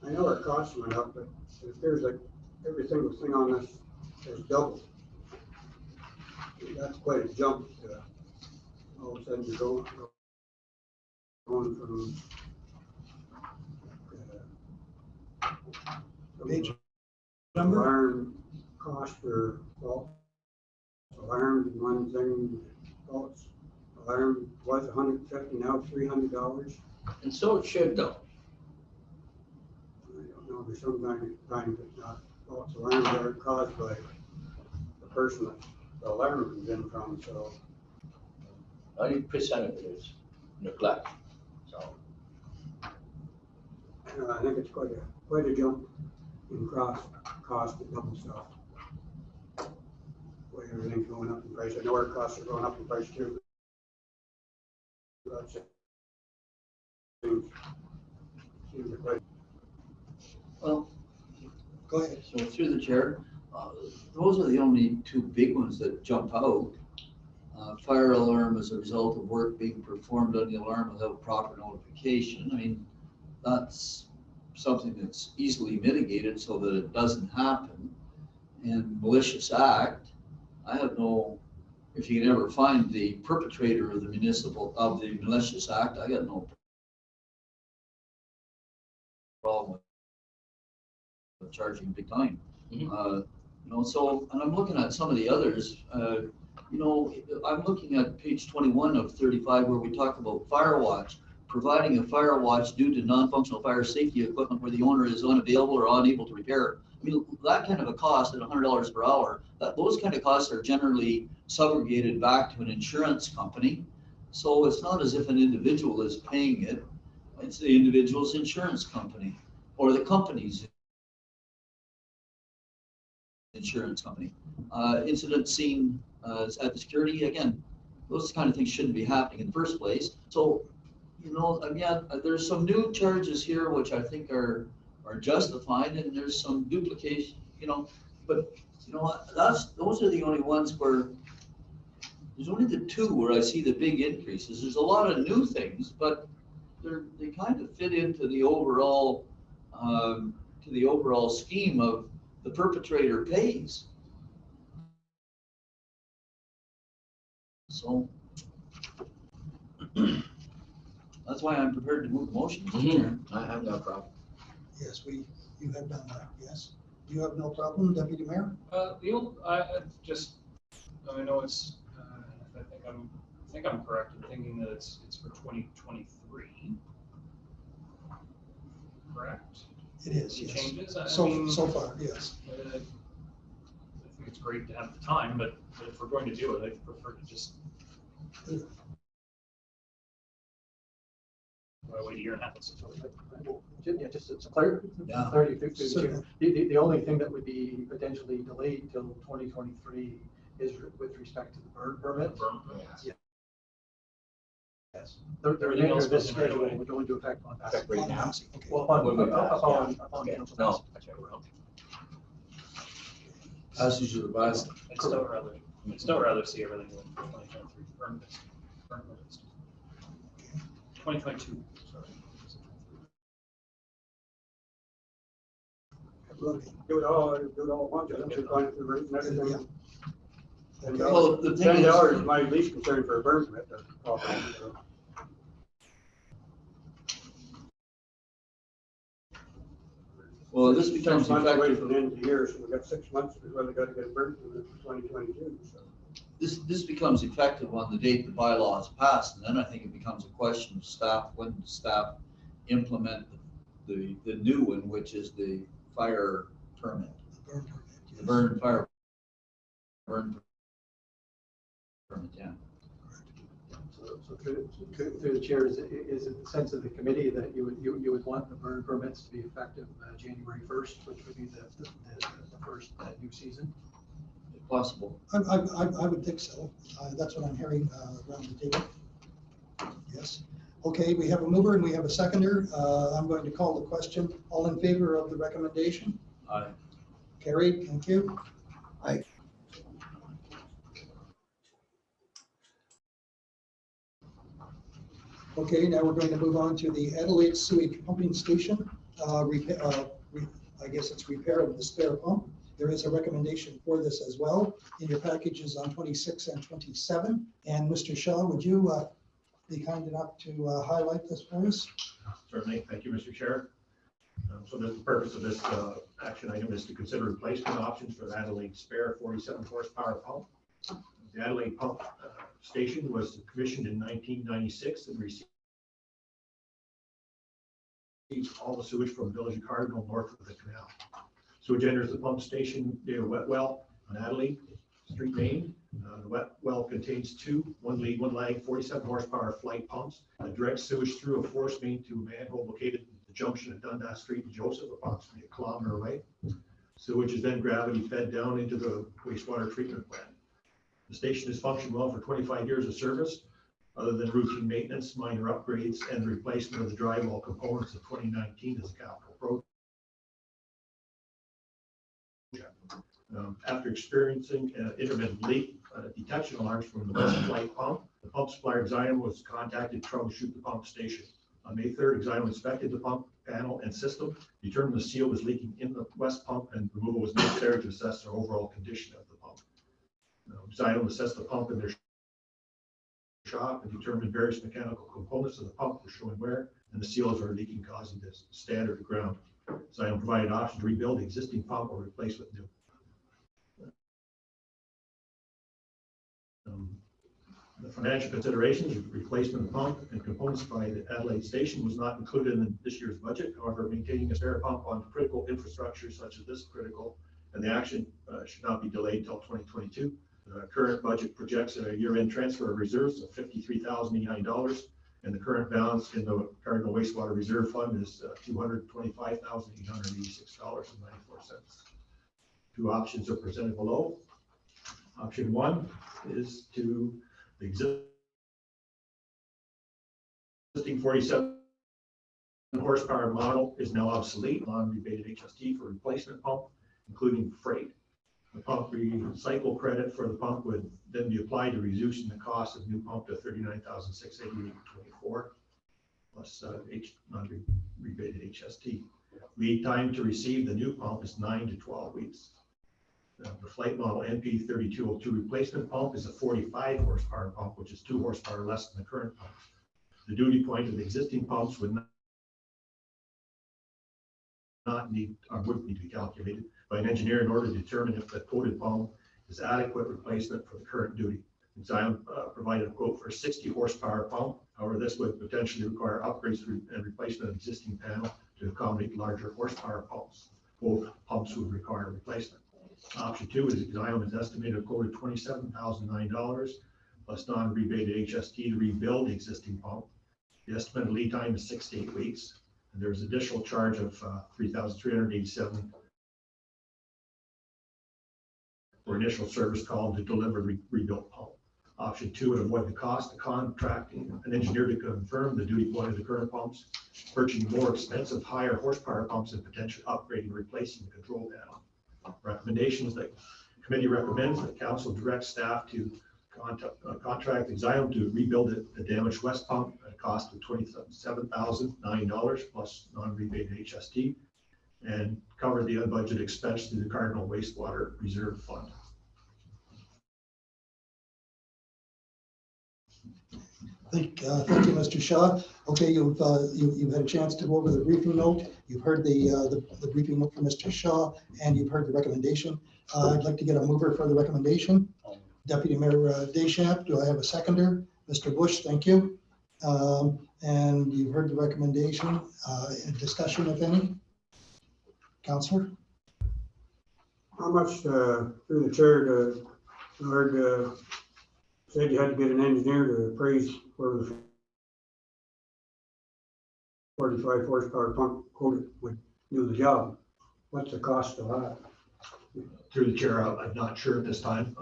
I know our costs went up, but it appears like every single thing on this has doubled. that's quite a jump. All of a sudden you're going from Page number? alarm cost for false alarms and one thing, false alarm was $150, now $300. And so it should though. I don't know, there's some times it's not false alarms are caused by the person that the alarm comes in from, so 90% of it is neglect, so. I think it's quite a jump in cost of double stuff. Way everything's going up in price. I know our costs are going up in price too. That's it. Seems like quite. Well, Go ahead. so through the chair, those are the only two big ones that jump out. Fire alarm as a result of work being performed on the alarm without proper notification. I mean, that's something that's easily mitigated so that it doesn't happen. And malicious act, I have no, if you can ever find the perpetrator of the malicious act, I got no problem with charging big time. You know, so, and I'm looking at some of the others, you know, I'm looking at page 21 of 35 where we talk about fire watch, providing a fire watch due to non-functional fire safety equipment where the owner is unavailable or unable to repair. I mean, that kind of a cost at $100 per hour, those kind of costs are generally subrogated back to an insurance company. So it's not as if an individual is paying it, it's the individual's insurance company or the company's insurance company. Incident scene at the security, again, those kind of things shouldn't be happening in the first place. So, you know, again, there's some new charges here which I think are justified, and there's some duplication, you know, but you know what, those are the only ones where there's only the two where I see the big increases. There's a lot of new things, but they kind of fit into the overall scheme of the perpetrator pays. So that's why I'm prepared to move the motion, Mr. Chair. I have no problem. Yes, you have done that, yes. You have no problem, Deputy Mayor? I know it's, I think I'm correct in thinking that it's for 2023. Correct? It is, Any yes. changes? I So mean, far, yes. I think it's great to have the time, but if we're going to do it, I prefer to just wait a year and a half. Yeah, just some clarity. Yeah. The only thing that would be potentially delayed till 2023 is with respect to the burn permit. Yeah. Yes. The remainder of this schedule would go into effect on that. Right now? Okay. Well, upon Okay. council No. passage. As you should advise. I'd still rather see everything in 2023 permits. 2022. Sorry. do it all at once. I don't think going through route and everything. Well, the thing is, $10 is my least concern for a burn permit. well, this becomes 6 months away effective. from the end of the year, so we've got 6 months before they got to get a burn permit for 2022. So. This becomes effective on the date the bylaw is passed, and then I think it becomes a question of staff, when does staff implement the new one, which is the fire permit, the burn permit, yeah. So through the chair, is it the sense of the committee that you would want the burn permits to be effective January 1st, which would be the first new season? If possible. I would think so. That's what I'm hearing around the table. Yes. Okay, we have a mover and we have a seconder. I'm going to call the question. All in favor of the recommendation? Aye. Carried, thank you. Aye. Okay, now we're going to move on to the Adelaide Sewage Pumping Station. I guess it's repair of the spare pump. There is a recommendation for this as well in your packages on 26 and 27. And Mr. Shaw, would you be kind enough to highlight this for us? Certainly. Thank you, Mr. Chair. So the purpose of this action item is to consider replacement options for the Adelaide spare 47 horsepower pump. The Adelaide pump station was commissioned in 1996 and received all the sewage from the village of Cardinal north of the canal. Sewage enters the pump station near a wet well on Adelaide Street, Main. The wet well contains one lead, one lag, 47 horsepower flight pumps that direct sewage through a force main to a manhole located at the junction of Dundas Street and Joseph, approximately a kilometer away. Sewage is then gravity fed down into the wastewater treatment plant. The station has functioned well for 25 years of service, other than routine maintenance, minor upgrades, and the replacement of the drywall components of 2019 as a capital project. After experiencing an intermittent leak, detection alarms from the West Flight pump, the pump supplier Exylum was contacted to troubleshoot the pump station. On May 3rd, Exylum inspected the pump panel and system, determined the seal was leaking in the West pump, and removal was necessary to assess the overall condition of the pump. Exylum assessed the pump in their shop and determined various mechanical components of the pump were showing wear, and the seals are leaking, causing this standard to ground. Exylum provided options to rebuild the existing pump or replace with new. The financial considerations of replacement of pump and components by the Adelaide station was not included in this year's budget. However, maintaining a spare pump on critical infrastructure such as this critical, and the action should not be delayed until 2022. The current budget projects a year-end transfer of reserves of $53,089, and the current balance in the Cardinal Wastewater Reserve Fund is $225,886.94. Two options are presented below. Option one is to the existing 47 horsepower model is now obsolete, non-rebated HST for replacement pump, including freight. The pump recycle credit for the pump would then be applied to reducing the cost of new pump to $39,688.24 plus non-rebated HST. Lead time to receive the new pump is 9 to 12 weeks. The flight model NP3202 replacement pump is a 45 horsepower pump, which is 2 horsepower less than the current pump. The duty point of the existing pumps would not need or would need to be calculated by an engineer in order to determine if the quoted pump is adequate replacement for the current duty. Exylum provided a quote for a 60 horsepower pump. However, this would potentially require upgrades and replacement of existing panel to accommodate larger horsepower pumps. Both pumps would require replacement. Option two is Exylum is estimated quoted $27,009 plus non-rebated HST to rebuild the existing pump. The estimated lead time is 6 to 8 weeks, and there's additional charge of $3,387 for initial service call to deliver rebuilt pump. Option two would avoid the cost of contracting an engineer to confirm the duty point of the current pumps, purchasing more expensive, higher horsepower pumps, and potentially upgrading and replacing the control panel. Recommendations that committee recommends that council direct staff to contract Exylum to rebuild the damaged west pump at a cost of $27,009 plus non-rebated HST, and cover the unbudgeted expense through the Cardinal Wastewater Reserve Fund. Thank you, Mr. Shaw. Okay, you've had a chance to go over the briefing note. You've heard the briefing note from Mr. Shaw, and you've heard the recommendation. I'd like to get a mover for the recommendation. Deputy Mayor Deschamps, do I have a seconder? Mr. Bush, thank you. And you've heard the recommendation. Discussion, if any? Councillor? How much, through the chair, Lord, said you had to get an engineer to appraise where the 45 horsepower pump quoted would do the job. What's the cost of that? Through the chair, I'm not sure at this time.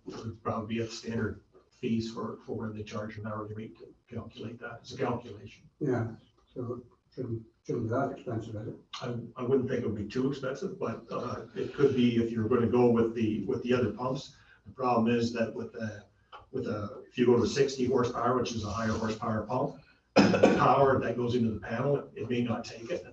It would probably be a standard fees for where they charge an hourly rate to calculate that. It's a calculation. Yeah, so shouldn't be that expensive, is it? I wouldn't think it would be too expensive, but it could be if you're going to go with the other pumps. The problem is that if you go to 60 horsepower, which is a higher horsepower pump, the power that goes into the panel, it may not take it.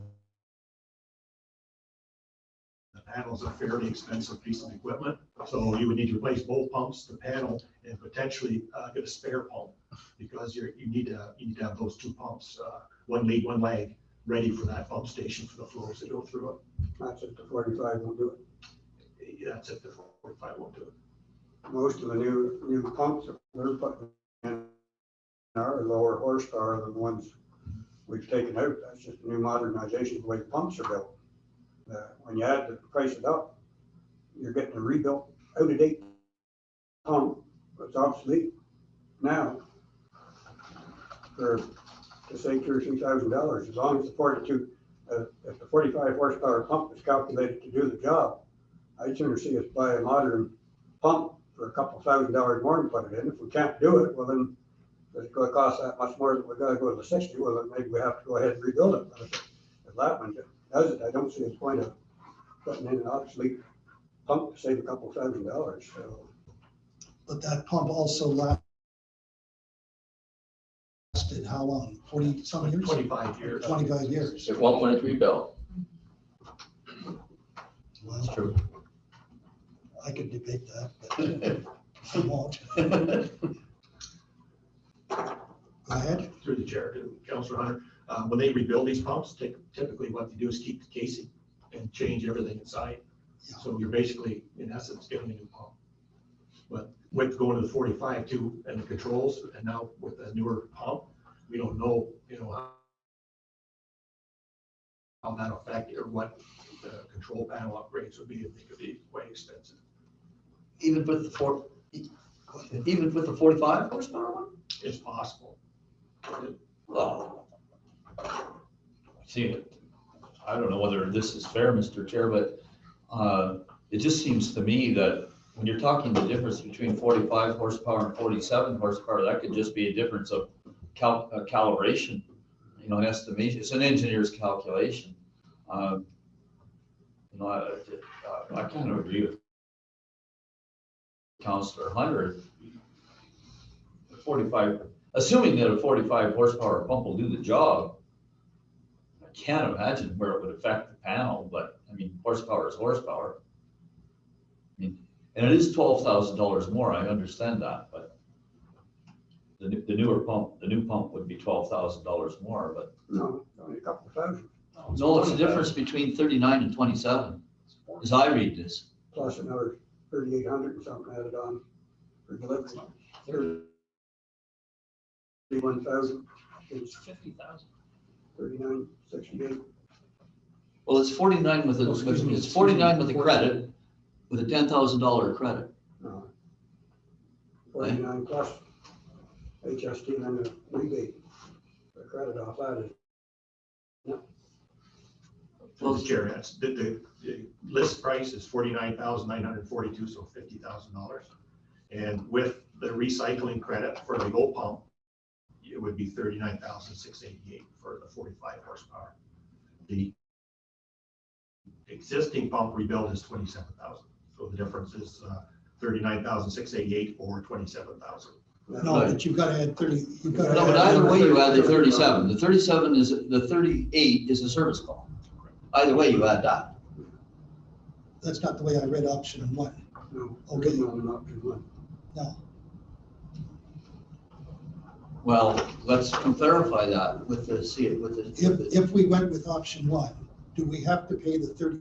The panel's a fairly expensive piece of equipment. So you would need to replace both pumps, the panel, and potentially get a spare pump, because you need to have those two pumps, one lead, one lag, ready for that pump station for the flows that go through it. That's if the 45 will do it. That's if the 45 won't do it. Most of the new pumps that they're putting in are lower horsepower than the ones we've taken out. That's just a new modernization of the way the pumps are built. When you add the prices up, you're getting a rebuilt, out-of-date pump that's obsolete now for, to say $2,000 or $3,000, as long as the 42, if the 45 horsepower pump is calculated to do the job, I'd sooner see us buy a modern pump for a couple $1,000s more and put it in. If we can't do it, well then, if it's gonna cost that much more, that we gotta go to the 60, well then maybe we have to go ahead and rebuild it. But if that one does it, I don't see its point of putting in an obsolete pump to save a couple $1,000, so. But that pump also lasted how long? 40 some years? 25 years. 25 years. It won't when it's rebuilt. Well, True. I could debate that, but I won't. Go ahead. Through the chair to Councilor Hunter, when they rebuild these pumps, typically what they do is keep the casing and change everything inside. Yeah. So you're basically, in essence, getting a new pump. But with going to the 45 too, and the controls, and now with the newer pump, we don't know, how that affect or what the control panel upgrades would be. They could be quite expensive. Even with the 45 horsepower one? It's possible. Well, see, I don't know whether this is fair, Mr. Chair, but it just seems to me that when you're talking the difference between 45 horsepower and 47 horsepower, that could just be a difference of calibration, an estimation. It's an engineer's calculation. I kind of agree with Councilor Hunter. 45, assuming that a 45 horsepower pump will do the job, I can't imagine where it would affect the panel, but I mean, horsepower is horsepower. I mean, and it is $12,000 more, I understand that, but the new pump would be $12,000 more, but. No, only a couple $1,000. No, it's the difference between 39 and 27, as I read this. Plus another 3,800 and something added on for delivery. 31,000. It's 50,000. 39,68. Well, it's 49 with it's 49 with a credit, with a $10,000 credit. No. 49 plus HST and the rebate. The credit off that is. Through the chair, that's the list price is $49,942, so $50,000. And with the recycling credit for the old pump, it would be $39,688 for the 45 horsepower. The existing pump rebuild is $27,000. So the difference is $39,688 or $27,000. No, but you've got to add 30. You've got to No, but add either way you add the 37. 37. The 38 is a service call. Either way you add that. That's not the way I read option one. No, Okay. no, not too much. No, Well, let's clarify that with the, if we went with option one, do we have to pay the 30?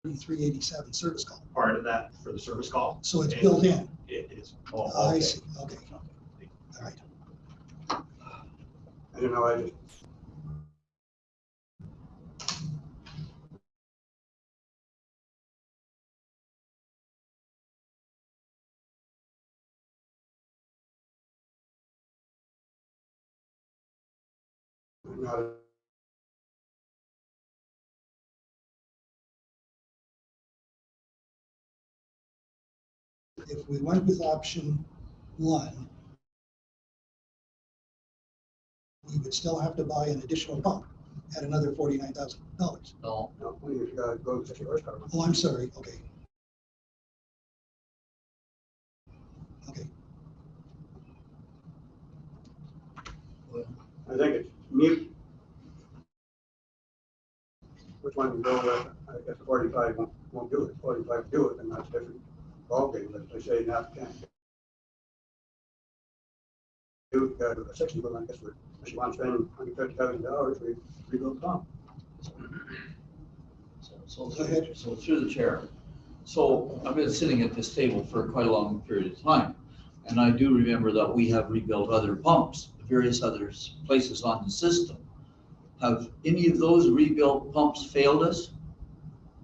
$33.87 service call. Part of that for the service call. So it's built in. It is. I see. Okay. All right. I don't know, I just. Not a- If we went with option one, we would still have to buy an additional pump at another $49,000. no, No, we just gotta go to 60 horsepower. Oh, I'm sorry. Okay. Okay. I think it's mute. Which one to go with? I guess 45 won't do it. 45 do it, and that's different ballgame. But if they say now can't do a 60, well, I guess if you want to spend $150,000, we rebuild pump. Go ahead. So through the chair. So I've been sitting at this table for quite a long period of time. And I do remember that we have rebuilt other pumps, various other places on the system. Have any of those rebuilt pumps failed us?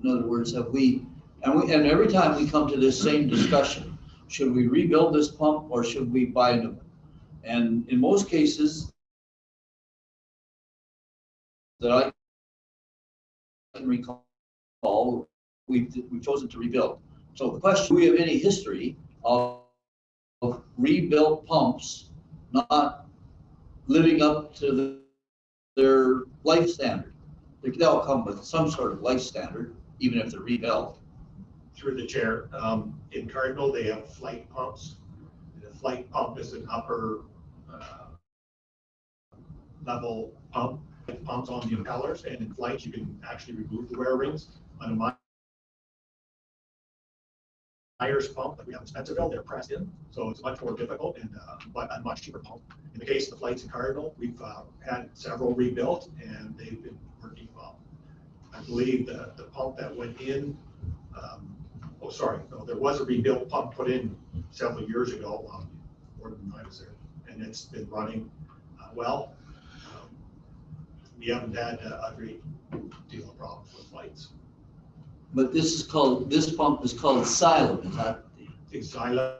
In other words, have we, and every time we come to this same discussion, should we rebuild this pump or should we buy a new one? And in most cases that I can recall, we've chosen to rebuild. So the question, do we have any history of rebuilt pumps not living up to their life standard? They all come with some sort of life standard, even if they're rebuilt. Through the chair, in Cardinal, they have flight pumps. The flight pump is an upper level pump. It pumps on the impellers, and in flight, you can actually remove the wear rings. On a Myers pump that we have in Spencerville, they're pressed in, so it's much more difficult and but a much cheaper pump. In the case of the flights in Cardinal, we've had several rebuilt, and they've been working well. I believe the pump that went in, there was a rebuilt pump put in several years ago, more than I was there, and it's been running well. We haven't had a great deal of problems with flights. But this pump is called Xylem, is that? Xylem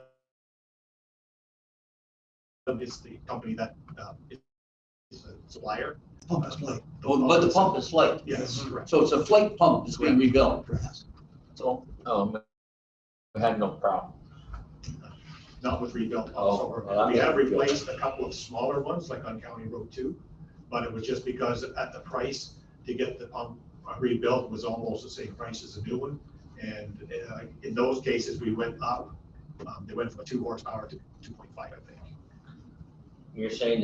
is the company that is a supplier. Pump is flight. Oh, but the pump is flight. Yes, correct. So it's a flight pump that's being rebuilt. So, We had no problem. Not with rebuilt Oh, pumps. well, We that's have good. replaced a couple of smaller ones, like on County Road 2, but it was just because at the price to get the pump rebuilt was almost the same price as a new one. And in those cases, we went up. They went from a 2 horsepower to 2.5, I think. You're saying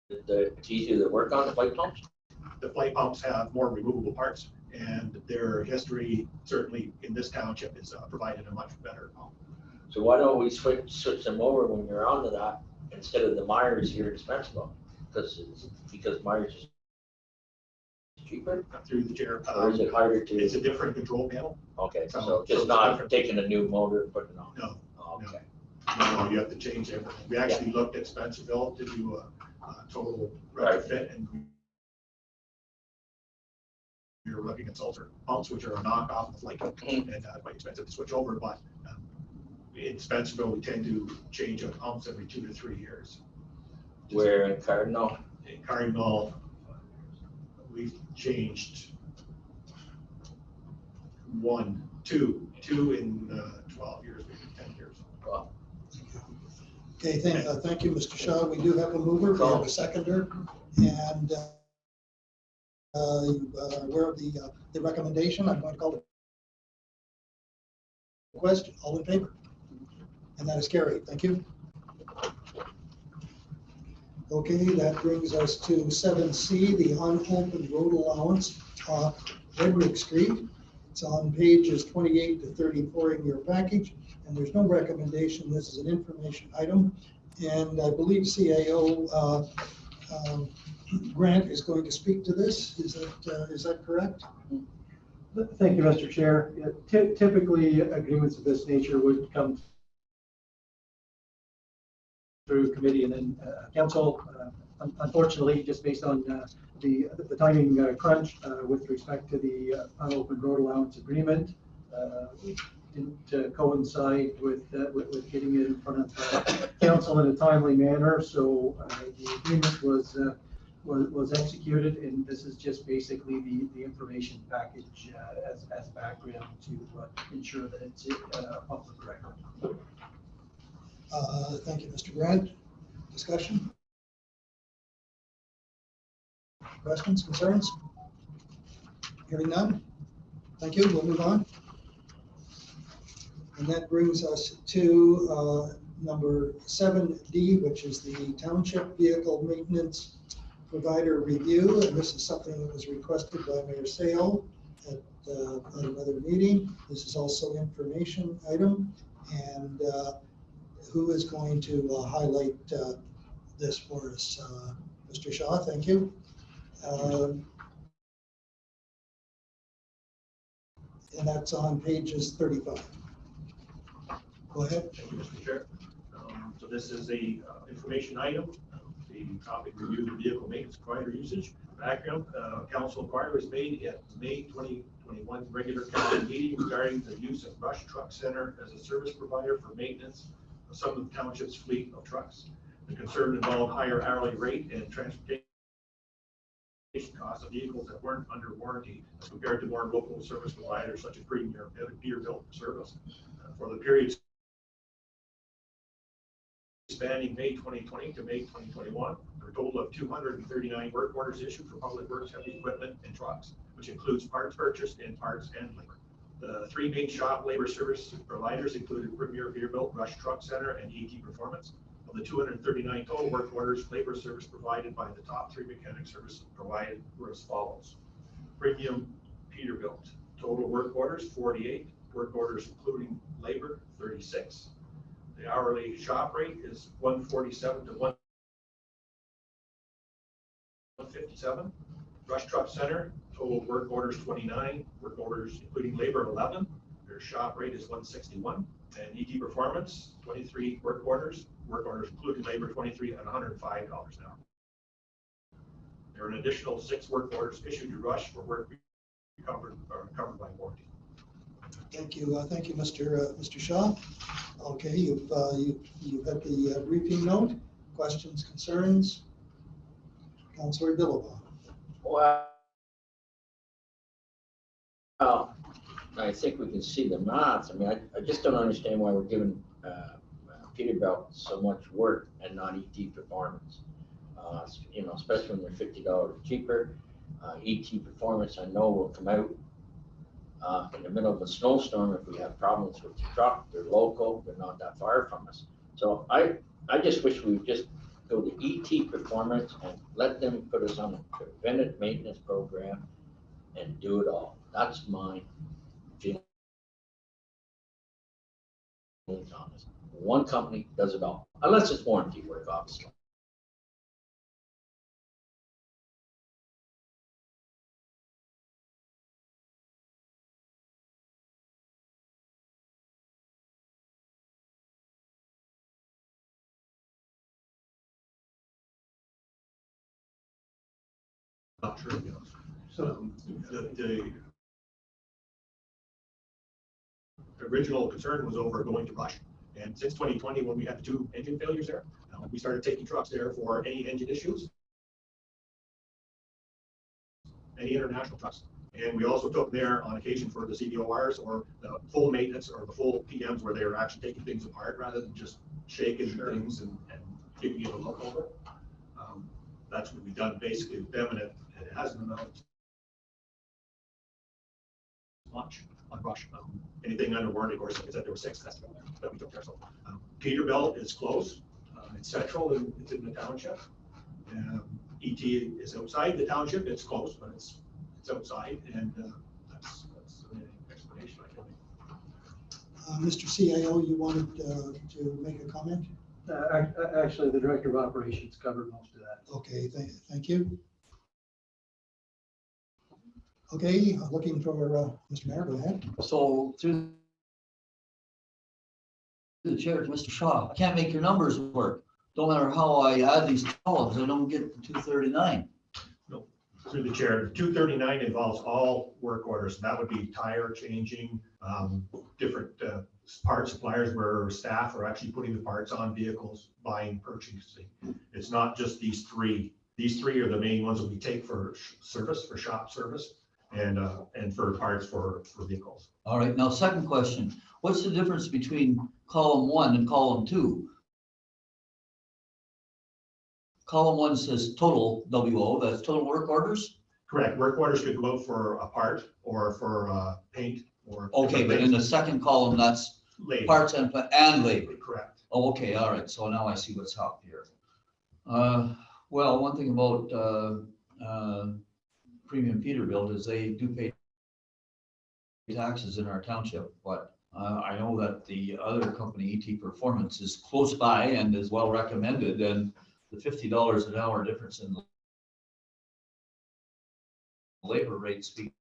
that it's easier to work on the flight pumps? The flight pumps have more removable parts, and their history, certainly in this township, is provided a much better pump. So why don't we switch them over when you're onto that instead of the Myers here in Spencerville? Because Myers is cheaper, Through the chair. or is it harder to? It's a different control panel. Okay, So so it's just not different. taking a new motor and putting it on? No, Okay. no, you have to change everything. We actually looked at Spencerville to do a total retrofit, and we were looking at sulfur pumps, which are a knockoff of the flight pump, and quite expensive to switch over. But in Spencerville, we tend to change out pumps every 2 to 3 years. Where in Cardinal? In Cardinal, we've changed two in 12 years, maybe 10 years. Well, Okay, thank you, Mr. Shaw. We do have a mover, we have a seconder, and you are aware of the recommendation. I'm going to call the question. All in favor? And that is carried. Thank you. Okay, that brings us to 7C, the unopened road allowance off Redrick Street. It's on pages 28 to 34 in your package, and there's no recommendation. This is an information item, and I believe CAO Grant is going to speak to this. Is that correct? Thank you, Mr. Chair. Typically, agreements of this nature would come through committee and then council. Unfortunately, just based on the timing crunch with respect to the unopened road allowance agreement, didn't coincide with getting it in front of council in a timely manner. So the agreement was executed, and this is just basically the information package as background to ensure that it's a public record. Thank you, Mr. Grant. Discussion? Questions, concerns? Hearing none? Thank you. We'll move on. And that brings us to number 7D, which is the Township Vehicle Maintenance Provider Review. And this is something that was requested by Mayor Sale at another meeting. This is also information item. And who is going to highlight this for us? Mr. Shaw, thank you. And that's on pages 35. Go ahead. Thank you, Mr. Chair. So this is a information item. The topic review the vehicle maintenance provider usage. Background, council inquiry was made at May 2021 regular council meeting regarding the use of Rush Truck Center as a service provider for maintenance of some of the township's fleet of trucks. The concern involved higher hourly rate and transportation costs of vehicles that weren't under warranty as compared to more local service providers such as Premier Peterbilt service. For the period spanning May 2020 to May 2021, there were a total of 239 work orders issued for public works heavy equipment and trucks, which includes parts purchased and parts and labor. The three main shop labor service providers included Premier Peterbilt, Rush Truck Center, and ET Performance. Of the 239 total work orders, labor service provided by the top three mechanic services provided were as follows. Premium Peterbilt, total work orders 48, work orders including labor 36. The hourly shop rate is 147 to 157. Rush Truck Center, total work orders 29, work orders including labor 11. Their shop rate is 161. And ET Performance, 23 work orders including labor 23 at $105 an hour. There are an additional 6 work orders issued to Rush for work covered by warranty. Thank you, Mr. Shaw. Okay, you've got the briefing note. Questions, concerns? Councillor Billabong. Well, I think we can see the math. I mean, I just don't understand why we're giving Peterbilt so much work and not ET Performance. You know, especially when they're $50 cheaper. ET Performance, I know, will come out in the middle of a snowstorm if we have problems with the truck. They're local, they're not that far from us. So I just wish we would just go to ET Performance and let them put us on a preventive maintenance program and do it all. That's my feeling on this. One company does it all, unless it's warranty work, obviously. Not sure, you know. So The original concern was over going to Rush. And since 2020, when we had the 2 engine failures there, we started taking trucks there for any engine issues, any international trucks. And we also took there on occasion for the CVORs or the full maintenance or the full PMs where they were actually taking things apart rather than just shaking things and giving it a look over. That's what we've done basically with them, and it hasn't amounted much on Rush. Anything under warranty, of course, like I said, there were 6 that we took there. So Peterbilt is close. It's central and it's in the township. ET is outside the township. It's close, but it's outside, and that's the explanation I can make. Mr. CIO, you wanted to make a comment? actually, the Director of Operations covered most of that. Okay, thank you. Okay, looking for Mr. Mayor, go ahead. So through the chair to Mr. Shaw, I can't make your numbers work. Don't matter how I add these columns, I don't get the 239. No, through the chair, 239 involves all work orders. That would be tire changing, different part suppliers where staff are actually putting the parts on vehicles, buying, purchasing. It's not just these 3. These 3 are the main ones that we take for service, for shop service, and for parts for vehicles. All right, now second question, what's the difference between column 1 and column 2? Column 1 says total WO, that's total work orders? Correct. Work orders could go out for a part or for paint or. Okay, but in the second column, that's labor. parts and labor. Correct. Oh, okay, all right, so now I see what's up here. Well, one thing about Premium Peterbilt is they do pay taxes in our township, but I know that the other company, ET Performance, is close by and is well recommended, and the $50 an hour difference in labor rate speaks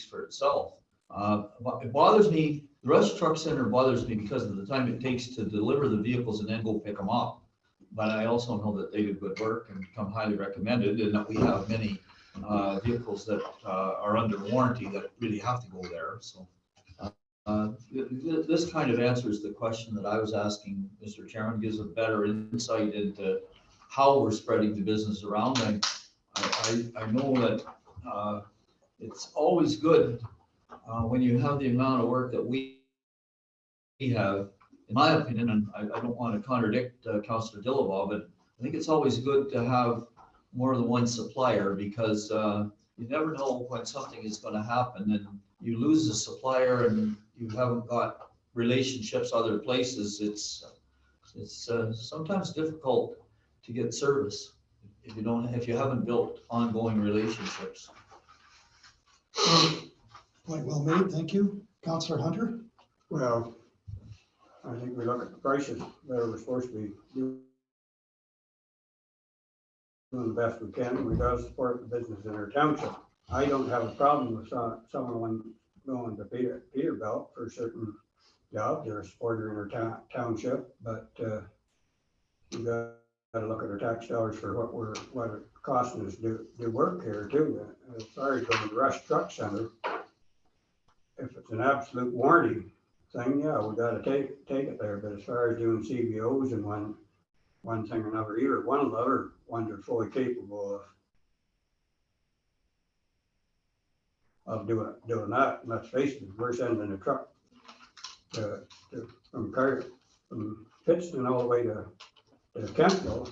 for itself. It bothers me, the Rush Truck Center bothers me because of the time it takes to deliver the vehicles and then go pick them up. But I also know that they do good work and become highly recommended, and that we have many vehicles that are under warranty that really have to go there. So this kind of answers the question that I was asking, Mr. Chairman, gives a better insight into how we're spreading the business around. I know that it's always good when you have the amount of work that we have, in my opinion, and I don't want to contradict Councillor Dillabaugh, but I think it's always good to have more than one supplier, because you never know when something is going to happen and you lose a supplier and you haven't got relationships other places. It's sometimes difficult to get service if you haven't built ongoing relationships. Point well made, thank you. Councillor Hunter? Well, I think we look at the prices that we're supposed to be doing the best we can. We gotta support the business in our township. I don't have a problem with someone going to Peterbilt for certain jobs. They're a supporter in our township, but we gotta look at our tax dollars for what it costing us to do work here too. As far as going to Rush Truck Center, if it's an absolute warranty thing, yeah, we gotta take it there. But as far as doing CBOs and one thing or another, either one of the other ones are fully capable of doing that. And let's face it, we're sending a truck from Pittston all the way to Kempville,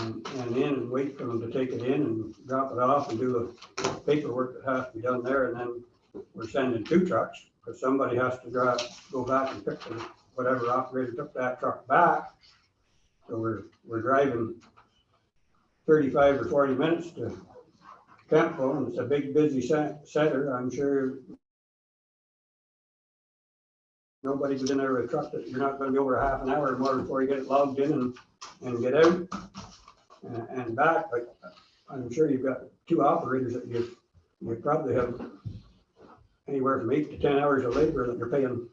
and in and wait for them to take it in and drop it off and do the paperwork that has to be done there. And then we're sending 2 trucks, because somebody has to go back and pick whatever operator took that truck back. So we're driving 35 or 40 minutes to Kempville, and it's a big busy center. I'm sure nobody was in there with a truck that you're not going to be over a half an hour or more before you get it logged in and get out and back. But I'm sure you've got 2 operators that you probably have anywhere from 8 to 10 hours of labor that you're paying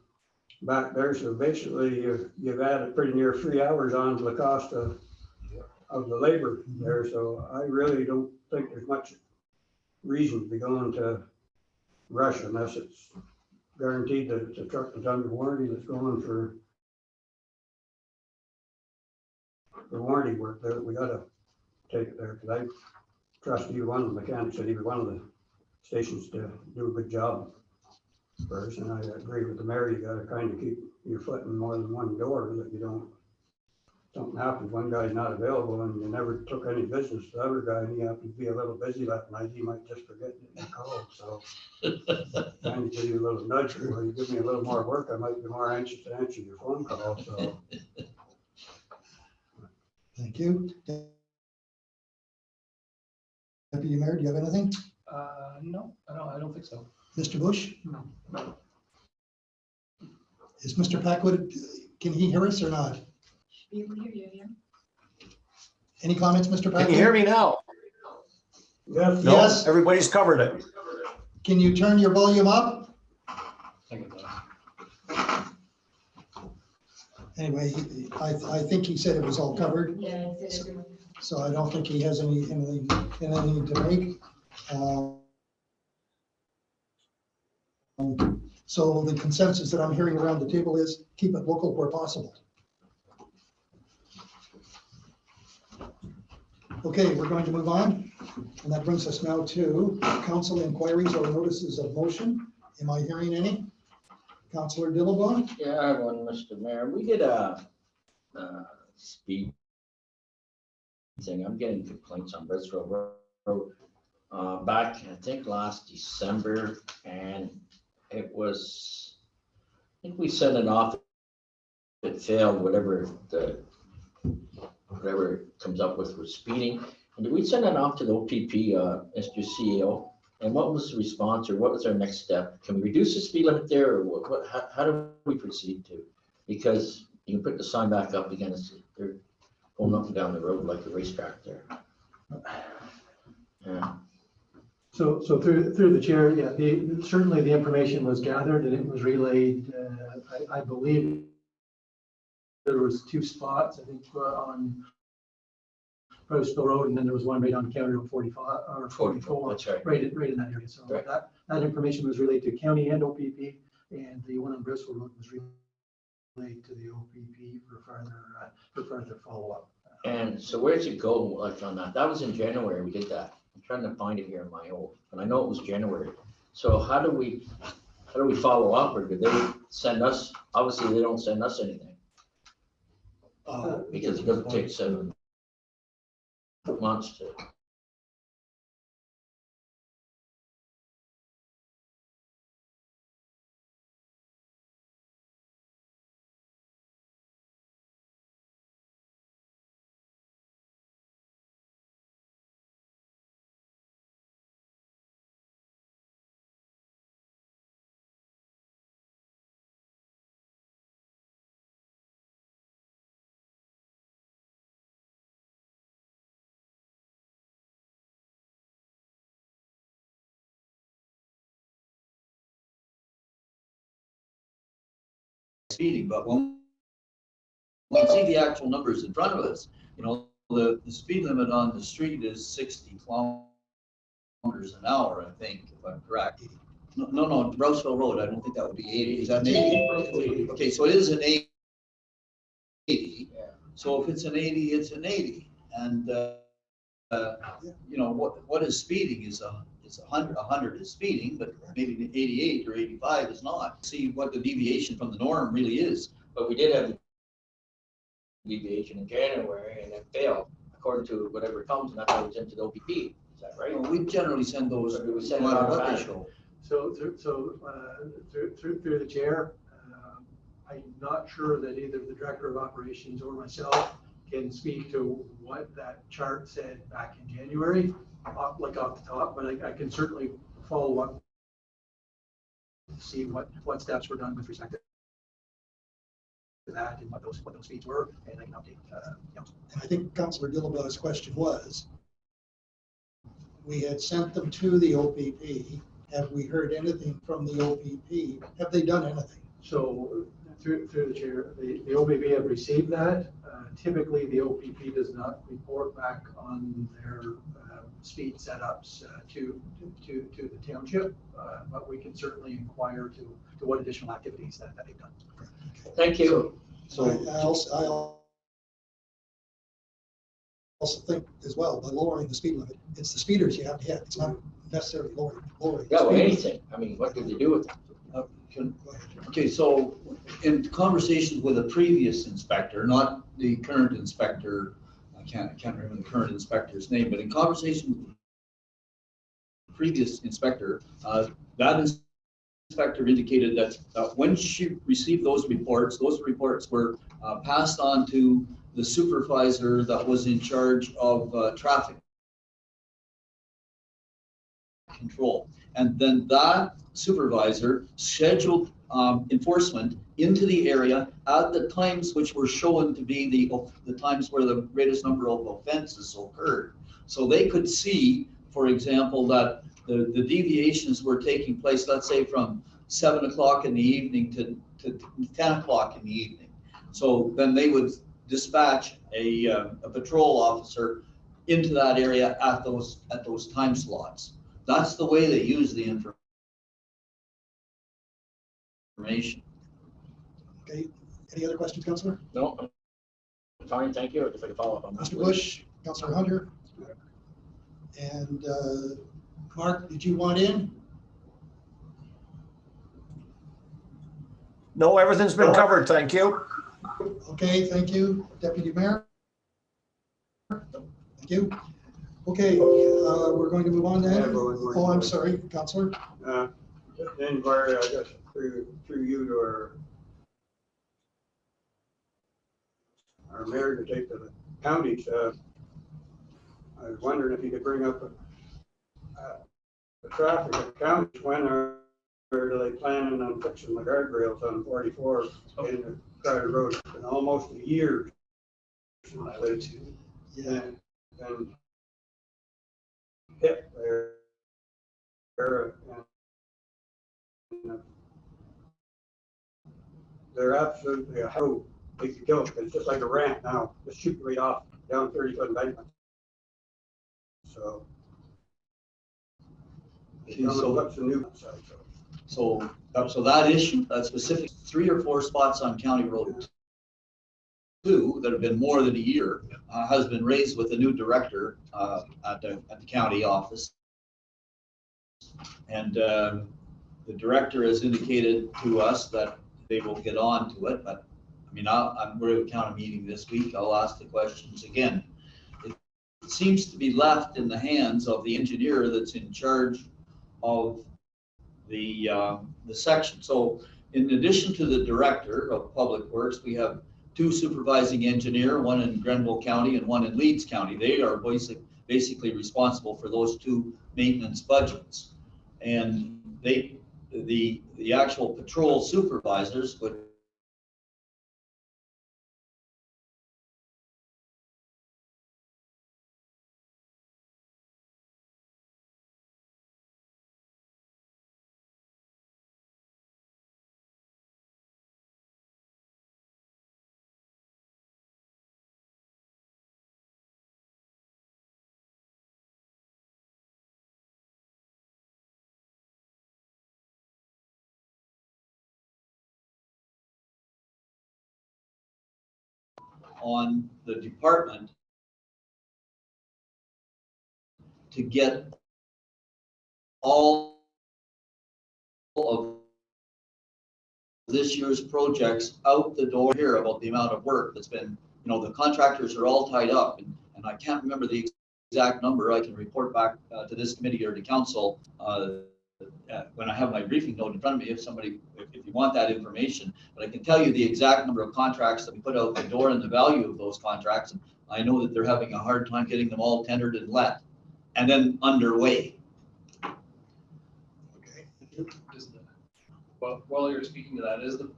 back there. So basically you've added pretty near 3 hours on to the cost of the labor there. So I really don't think there's much reason to be going to Rush unless it's guaranteed that it's a truck that's under warranty that's going for warranty work. There, we got to take it there, because I trust either one of the mechanics at either one of the stations to do a good job first. And I agree with the mayor, you got to kind of keep your foot in more than one door, that you don't, something happens, one guy's not available and you never took any business to the other guy, and he happened to be a little busy that night, he might just forget to call. So kind of give you a little nudge, or you give me a little more work, I might be more anxious to answer your phone call. So Thank you. Deputy Mayor, do you have anything? No, I don't think so. Mr. Bush? No. Is Mr. Packwood, can he hear us or not? Be able to hear you, yeah. Any comments, Mr. Packwood? Can you hear me now? yes, No, Yes. everybody's covered it. Can you turn your volume up? Anyway, I think he said it was all covered, Yeah, I said everyone. so I don't think he has anything to make. So the consensus that I'm hearing around the table is keep it local where possible. Okay, we're going to move on, and that brings us now to council inquiries or notices of motion. Am I hearing any? Councillor Dillabaugh? Yeah, I have one, Mr. Mayor. We did a speed thing. I'm getting complaints on Bristol Road back, I think, last December, and it was, I think we sent an officer it failed, whatever it comes up with speeding. And did we send that off to the OPP, Mr. CEO? And what was the response, or what was our next step? Can we reduce the speed limit there, or how do we proceed to? Because you can put the sign back up again, they're going up and down the road like a racetrack there. Yeah. So through the chair, yeah, certainly the information was gathered and it was relayed. I believe there was 2 spots, I think, on Roseville Road, and then there was one right on County Road 45 or 44, That's right. right in that area. So Right. that information was relayed to county and OPP, and the one on Bristol Road was relayed to the OPP for further follow-up. And so where's it go, like on that? That was in January, we did that. I'm trying to find it here in my old, and I know it was January. So how do we follow up, or do they send us? Obviously, they don't send us anything. Because it doesn't take 7 months to. Speeding, but when we see the actual numbers in front of us, the speed limit on the street is 60 kilometers an hour, I think, if I'm correct. No, Roseville Road, I don't think that would be 80. Is that an 80? Okay, so it is an 80. So if it's an 80, it's an 80. And, what is speeding is 100. 100 is speeding, but maybe 88 or 85 is not. See what the deviation from the norm really is. But we did have a deviation in January, and it failed according to whatever comes, and that goes into the OPP. Is that right? We generally send those. Or do we send no it matter out what they back? show. So through the chair, I'm not sure that either the director of operations or myself can speak to what that chart said back in January, off the top, but I can certainly follow up, see what steps were done with respect to that and what those speeds were, and I can update. And I think Councillor Dillaba's question was, we had sent them to the OPP. Have we heard anything from the OPP? Have they done anything? So through the chair, the OPP have received that. Typically, the OPP does not report back on their speed setups to the township, but we can certainly inquire to what additional activities that they've done. Thank you. So I also think as well, by lowering the speed limit, it's the speeders you have to hit. It's not necessarily lowering. Yeah, well, speed. anything. I mean, what did you do with it? Okay, so in conversations with a previous inspector, not the current inspector, I can't remember the current inspector's name, but in conversation with the previous inspector, that inspector indicated that when she received those reports were passed on to the supervisor that was in charge of traffic control. And then that supervisor scheduled enforcement into the area at the times which were shown to be the times where the greatest number of offenses occurred. So they could see, for example, that the deviations were taking place, let's say from 7 o'clock in the evening to 10 o'clock in the evening. So then they would dispatch a patrol officer into that area at those time slots. That's the way they use the information. Okay, any other questions, Councillor? No, I'm fine, thank you. If I could follow up on that. Mr. Bush, Councillor Hunter? And Mark, did you want in? No, everything's been covered, thank you. Okay, thank you, Deputy Mayor. Thank you. Okay, we're going to move on then. Oh, I'm sorry, Councillor. Then where, I guess, through you to our our mayor to take to the counties. I was wondering if you could bring up the traffic at counties. When are they planning on fixing the guardrails on 44 in the Crowder Road? It's been almost a year. Yeah. And hit there. And they're absolutely a hoe. They could kill it. It's just like a ramp now. Just shoot right off down 30-foot embankment. So. So what's the new side? So that issue, that specific 3 or 4 spots on County Road 2 that have been more than a year has been raised with a new director at the county office. And the director has indicated to us that they will get on to it, but I mean, we're at a county meeting this week. I'll ask the questions again. It seems to be left in the hands of the engineer that's in charge of the section. So in addition to the director of public works, we have 2 supervising engineer, one in Grenville County and one in Leeds County. They are basically responsible for those 2 maintenance budgets. And the actual patrol supervisors would on the department to get all of this year's projects out the door here about the amount of work that's been, the contractors are all tied up and I can't remember the exact number. I can report back to this committee or to council when I have my briefing note in front of me if you want that information, but I can tell you the exact number of contracts that we put out the door and the value of those contracts. And I know that they're having a hard time getting them all tendered and let and then underway. Okay. Well, while you're speaking to that, is the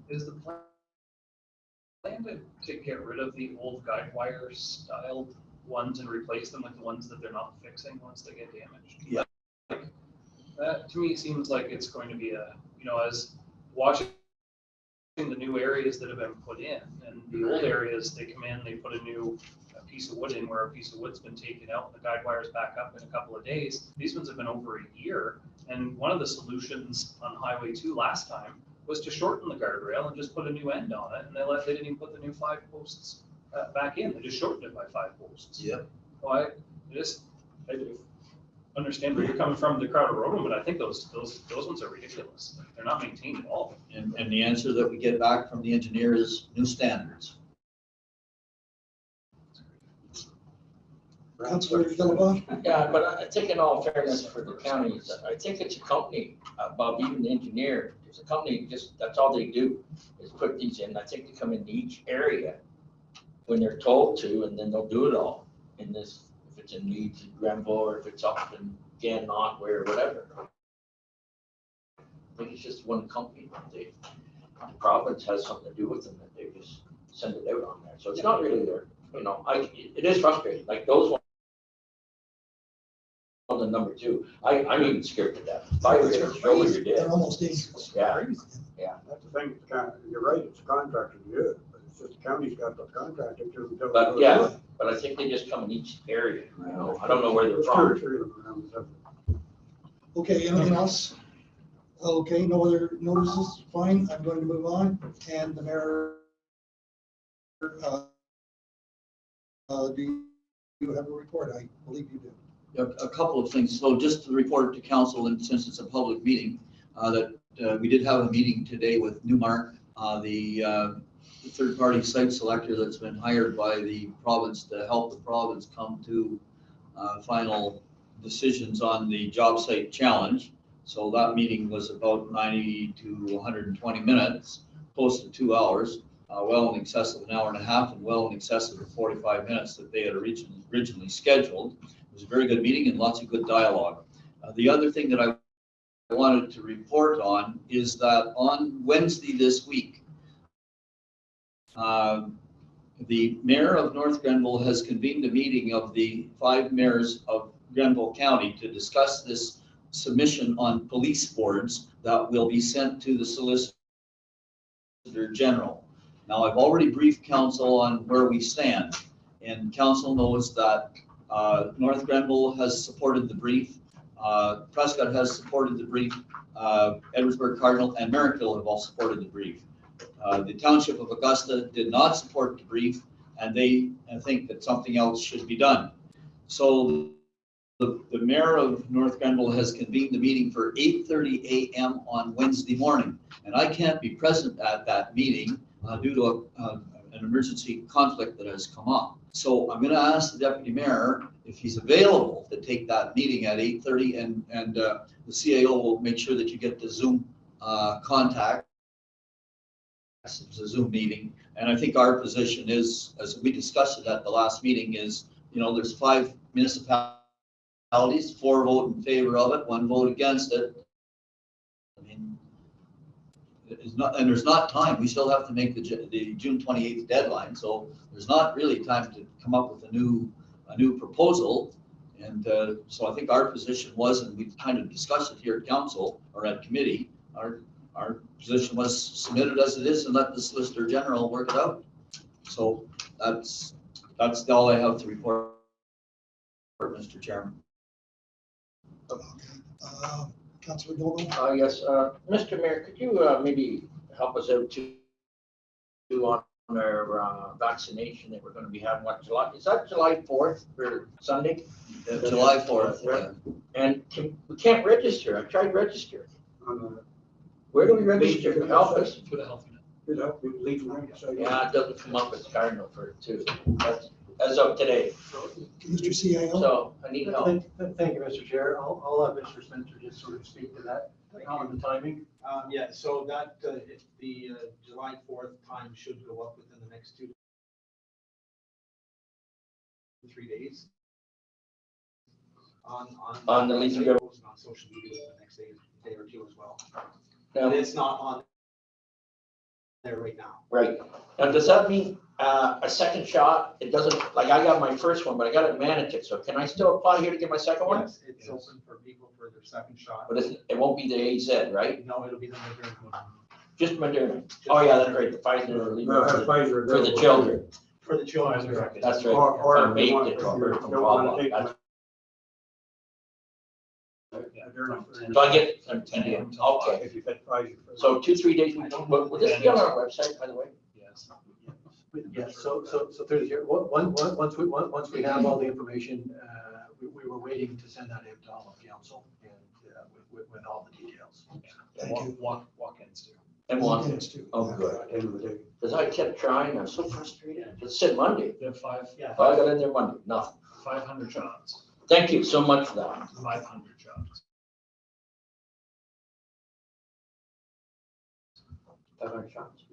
plan to get rid of the old guide wire styled ones and replace them with the ones that they're not fixing once they get damaged? Yeah. That to me seems like it's going to be as watching the new areas that have been put in, and the old areas, they come in, they put a new piece of wood in where a piece of wood's been taken out, and the guide wire's back up in a couple of days. These ones have been over a year, and one of the solutions on Highway 2 last time was to shorten the guardrail and just put a new end on it, and they didn't even put the new 5 posts back in. They just shortened it by 5 posts. Yeah. So I do understand where you're coming from, the Crowder Road, but I think those ones are ridiculous. They're not maintained at all. And the answer that we get back from the engineer is new standards. Councillor Philippa? Yeah, but I think in all fairness for the counties, I think it's a company above even the engineer. There's a company, that's all they do is put these in. I think they come in each area when they're told to, and then they'll do it all in this, if it's in Leeds and Grenville, or if it's up in Gannon, where, whatever. I think it's just one company. The province has something to do with them, that they just send it out on there. So it's not really their, it is frustrating. Like those ones. On the number 2, I'm even scared to death. Show me your They're dead. almost dangerous. Yeah. That's the thing, you're right, it's a contractor to do it, but it's just the county's got the contractor to. But yeah, but I think they just come in each area. I don't know where they're from. Okay, anything else? Okay, no other notices, fine, I'm going to move on, and the mayor, do you have a report? I believe you do. A couple of things. So just to report to council, and since it's a public meeting, that we did have a meeting today with Newmark, the third-party site selector that's been hired by the province to help the province come to final decisions on the job site challenge. So that meeting was about 90 to 120 minutes, close to 2 hours. well in excess of an hour and a half and well in excess of the 45 minutes that they had originally scheduled. It was a very good meeting and lots of good dialogue. The other thing that I wanted to report on is that on Wednesday this week, the mayor of North Grenville has convened a meeting of the 5 mayors of Grenville County to discuss this submission on police boards that will be sent to the Solicitor General. Now, I've already briefed council on where we stand, and council knows that North Grenville has supported the brief. Prescott has supported the brief. Edwardsburg Cardinal and Merrickville have all supported the brief. The Township of Augusta did not support the brief, and they think that something else should be done. So the mayor of North Grenville has convened the meeting for 8:30 a.m. on Wednesday morning, and I can't be present at that meeting due to an emergency conflict that has come up. So I'm going to ask the deputy mayor if he's available to take that meeting at 8:30, and the CAO will make sure that you get the Zoom contact. It's a Zoom meeting, and I think our position is, as we discussed it at the last meeting, is, you know, there's 5 municipalities, 4 vote in favor of it, 1 vote against it. I mean, it's not, and there's not time. We still have to make the June 28th deadline, so there's not really time to come up with a new proposal. And so I think our position was, and we've kind of discussed it here at council or at committee, our position was submit it as it is and let the Solicitor General work it out. So that's all I have to report, Mr. Chairman. Okay. Councilor Dolan? Yes, Mr. Mayor, could you maybe help us out too on our vaccination that we're going to be having, what, July, is that July 4th or Sunday? July 4th, yeah. And we can't register. I tried registering. On the Where do we register? Help us. For the health unit. Good help, we leave them. Yeah, it doesn't come up as Cardinal for it too. That's as of today. Mr. CIO? So I need help. Thank you, Mr. Chair. I'll have Mr. Spencer just sort of speak to that on the timing. Yeah, so that, if the July 4th time should go up within the next 2 to 3 days. On On the Lisa Go- posted on social media the next day or 2 as well. Now, But it's not on there right now. right. Now, does that mean a second shot? It doesn't, like I got my first one, but I got it in Manitic. So can I still apply here to get my second one? Yes, it's open for people for their second shot. But it won't be the AZ, right? No, it'll be the Moderna one. Just Moderna. Oh, yeah, that's right. The Pfizer. We'll have Pfizer For the available. children. For the children. That's right. Or If I if made you want, it if or you from don't want Wawa, to take that's- Moderna. Do I get, okay. If you get Pfizer. So 2-3 days, will this be on our website, by the way? Yes. Yes, so through the chair, once we have all the information, we were waiting to send that out to all of council and with all the details. Thank you. Walk-ins too. And one, Walk-ins too. oh, good. End of the day. Because I kept trying, I'm so frustrated. It said Monday. We have I got in there Monday, nothing. 500 shots, Thank you so much for that. 500 shots. 500 shots.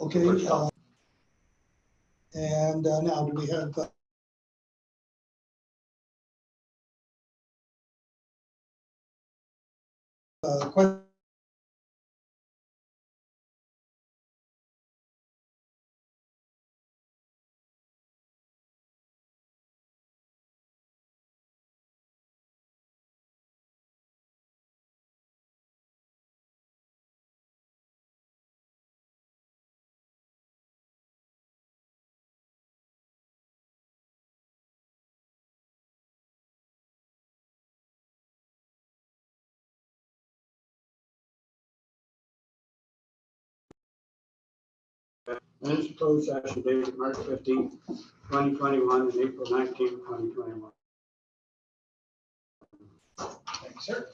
Okay, and now do we have questions? Minutes of closed session dated March 15th, 2021 and April 19th, 2021. Thank you, sir.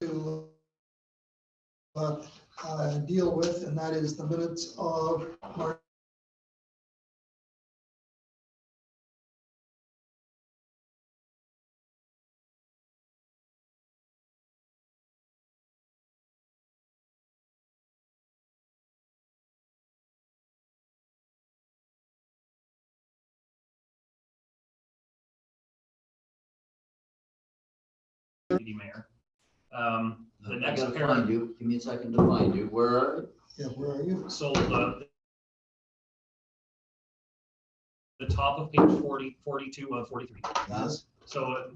To deal with, and that is the minutes of March Deputy Mayor. The next I gotta paragraph. find you. Give me a second to find you. Where are you? Yeah, where are you? So the top of page 40, 42 of 43. Yes. So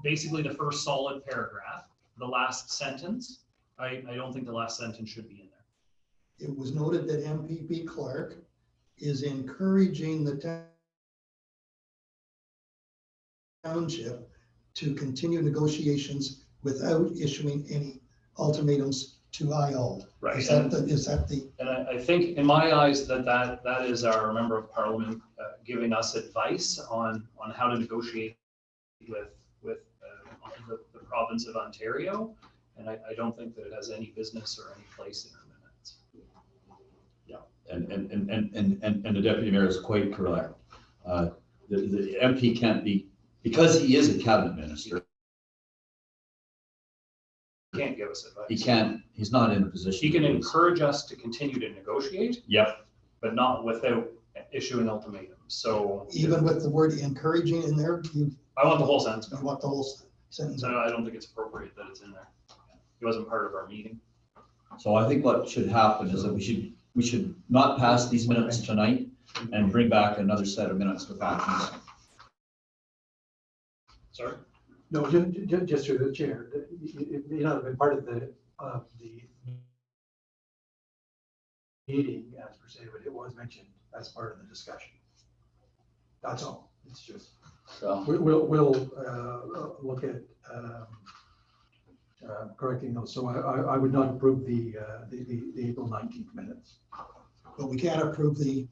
basically the first solid paragraph, the last sentence, I don't think the last sentence should be in there. It was noted that MPP Clark is encouraging the township to continue negotiations without issuing any ultimatums to IO. Right. Is that the, And I think in my eyes that is our member of parliament giving us advice on how to negotiate with the province of Ontario. And I don't think that it has any business or any place in our minutes. And the deputy mayor is quite correct. The MP can't be, because he is a cabinet minister, He can't give us advice. he can't, he's not in a position. He can to- encourage us to continue to negotiate, Yep. but not without issuing ultimatums. So even with the word encouraging in there, you I want the whole sentence. want the whole sentence? So I don't think it's appropriate that it's in there. It wasn't part of our meeting. So I think what should happen is that we should not pass these minutes tonight and bring back another set of minutes with actions. Sorry? No, just through the chair. It may not have been part of the meeting as per se, but it was mentioned as part of the discussion. That's all. It's just, So, we'll look at correcting those. So I would not approve the April 19th minutes. But we can't approve the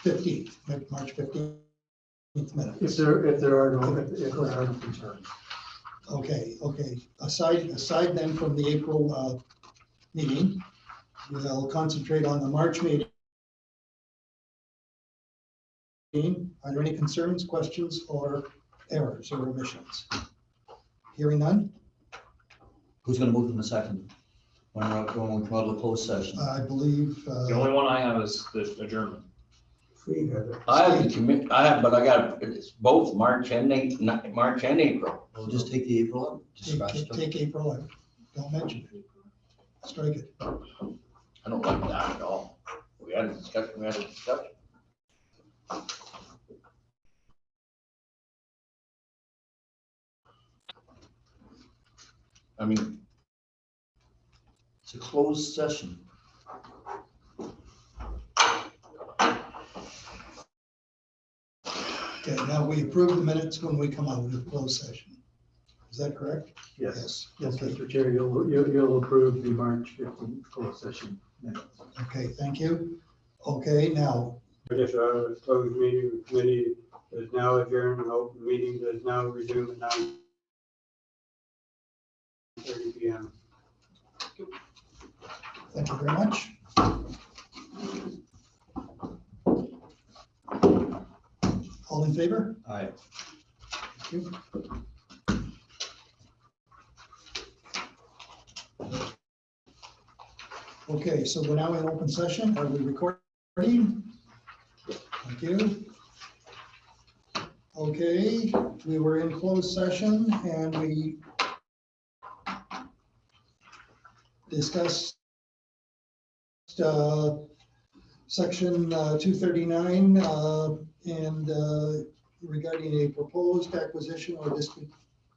15th, March 15th minutes. If there are no concerns. Okay. Aside then from the April meeting, we'll concentrate on the March meeting. Are there any concerns, questions, or errors or omissions? Hearing none, who's gonna move in a second? When we're going to go to closed session. I believe. The only one I have is the adjournment. I have, but I got, it's both March and April. We'll just take the April up. Just scratch it. Take April out. Don't mention it. Strike it. I don't like that at all. We had a discussion. I mean, It's a closed session. Okay, now we approve the minutes when we come out of the closed session. Is that correct? Yes, Okay. Mr. Chair, you'll approve the March 15th closed session minutes. Okay, thank you. Okay, now, Just a closed meeting, committee is now adjourned, and open meeting is now resumed at 9:30 p.m. thank you very much. All in favor? Aye. Thank you. Okay, so we're now in open session. Are we recording? Thank you. Okay, we were in closed session and we discussed section 239 and regarding a proposed acquisition or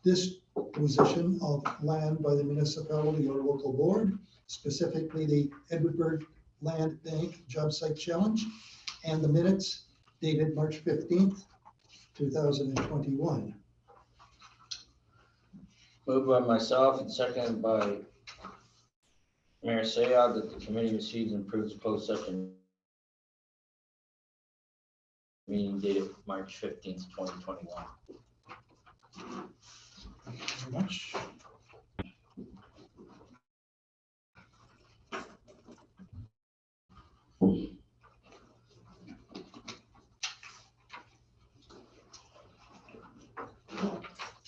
disposition of land by the municipality or local board, specifically the Edwardburg Land Bank Job Site Challenge, and the minutes dated March 15th, 2021. moved by myself and seconded by Mayor Sayah that the committee receives and approves closed session meeting dated March 15th, 2021. Thank you very much.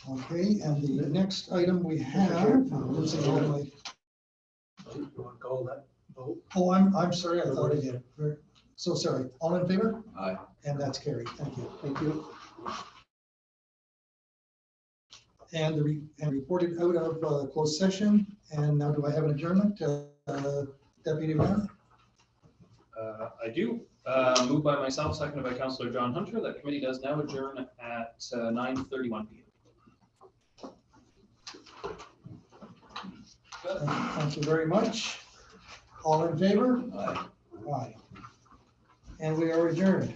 Okay, and the next item we have, I'm losing all my, You want to call that vote? oh, I'm sorry, I thought I did. So sorry. All in favor? Aye. And that's carried. Thank you. Thank you. and reported out of closed session. And now do I have an adjournment, Deputy Mayor? I do. Moved by myself, seconded by Councillor John Hunter. That committee does now adjourn at 9:31 p.m. Thank you very much. All in favor? Aye. Aye. And we are adjourned.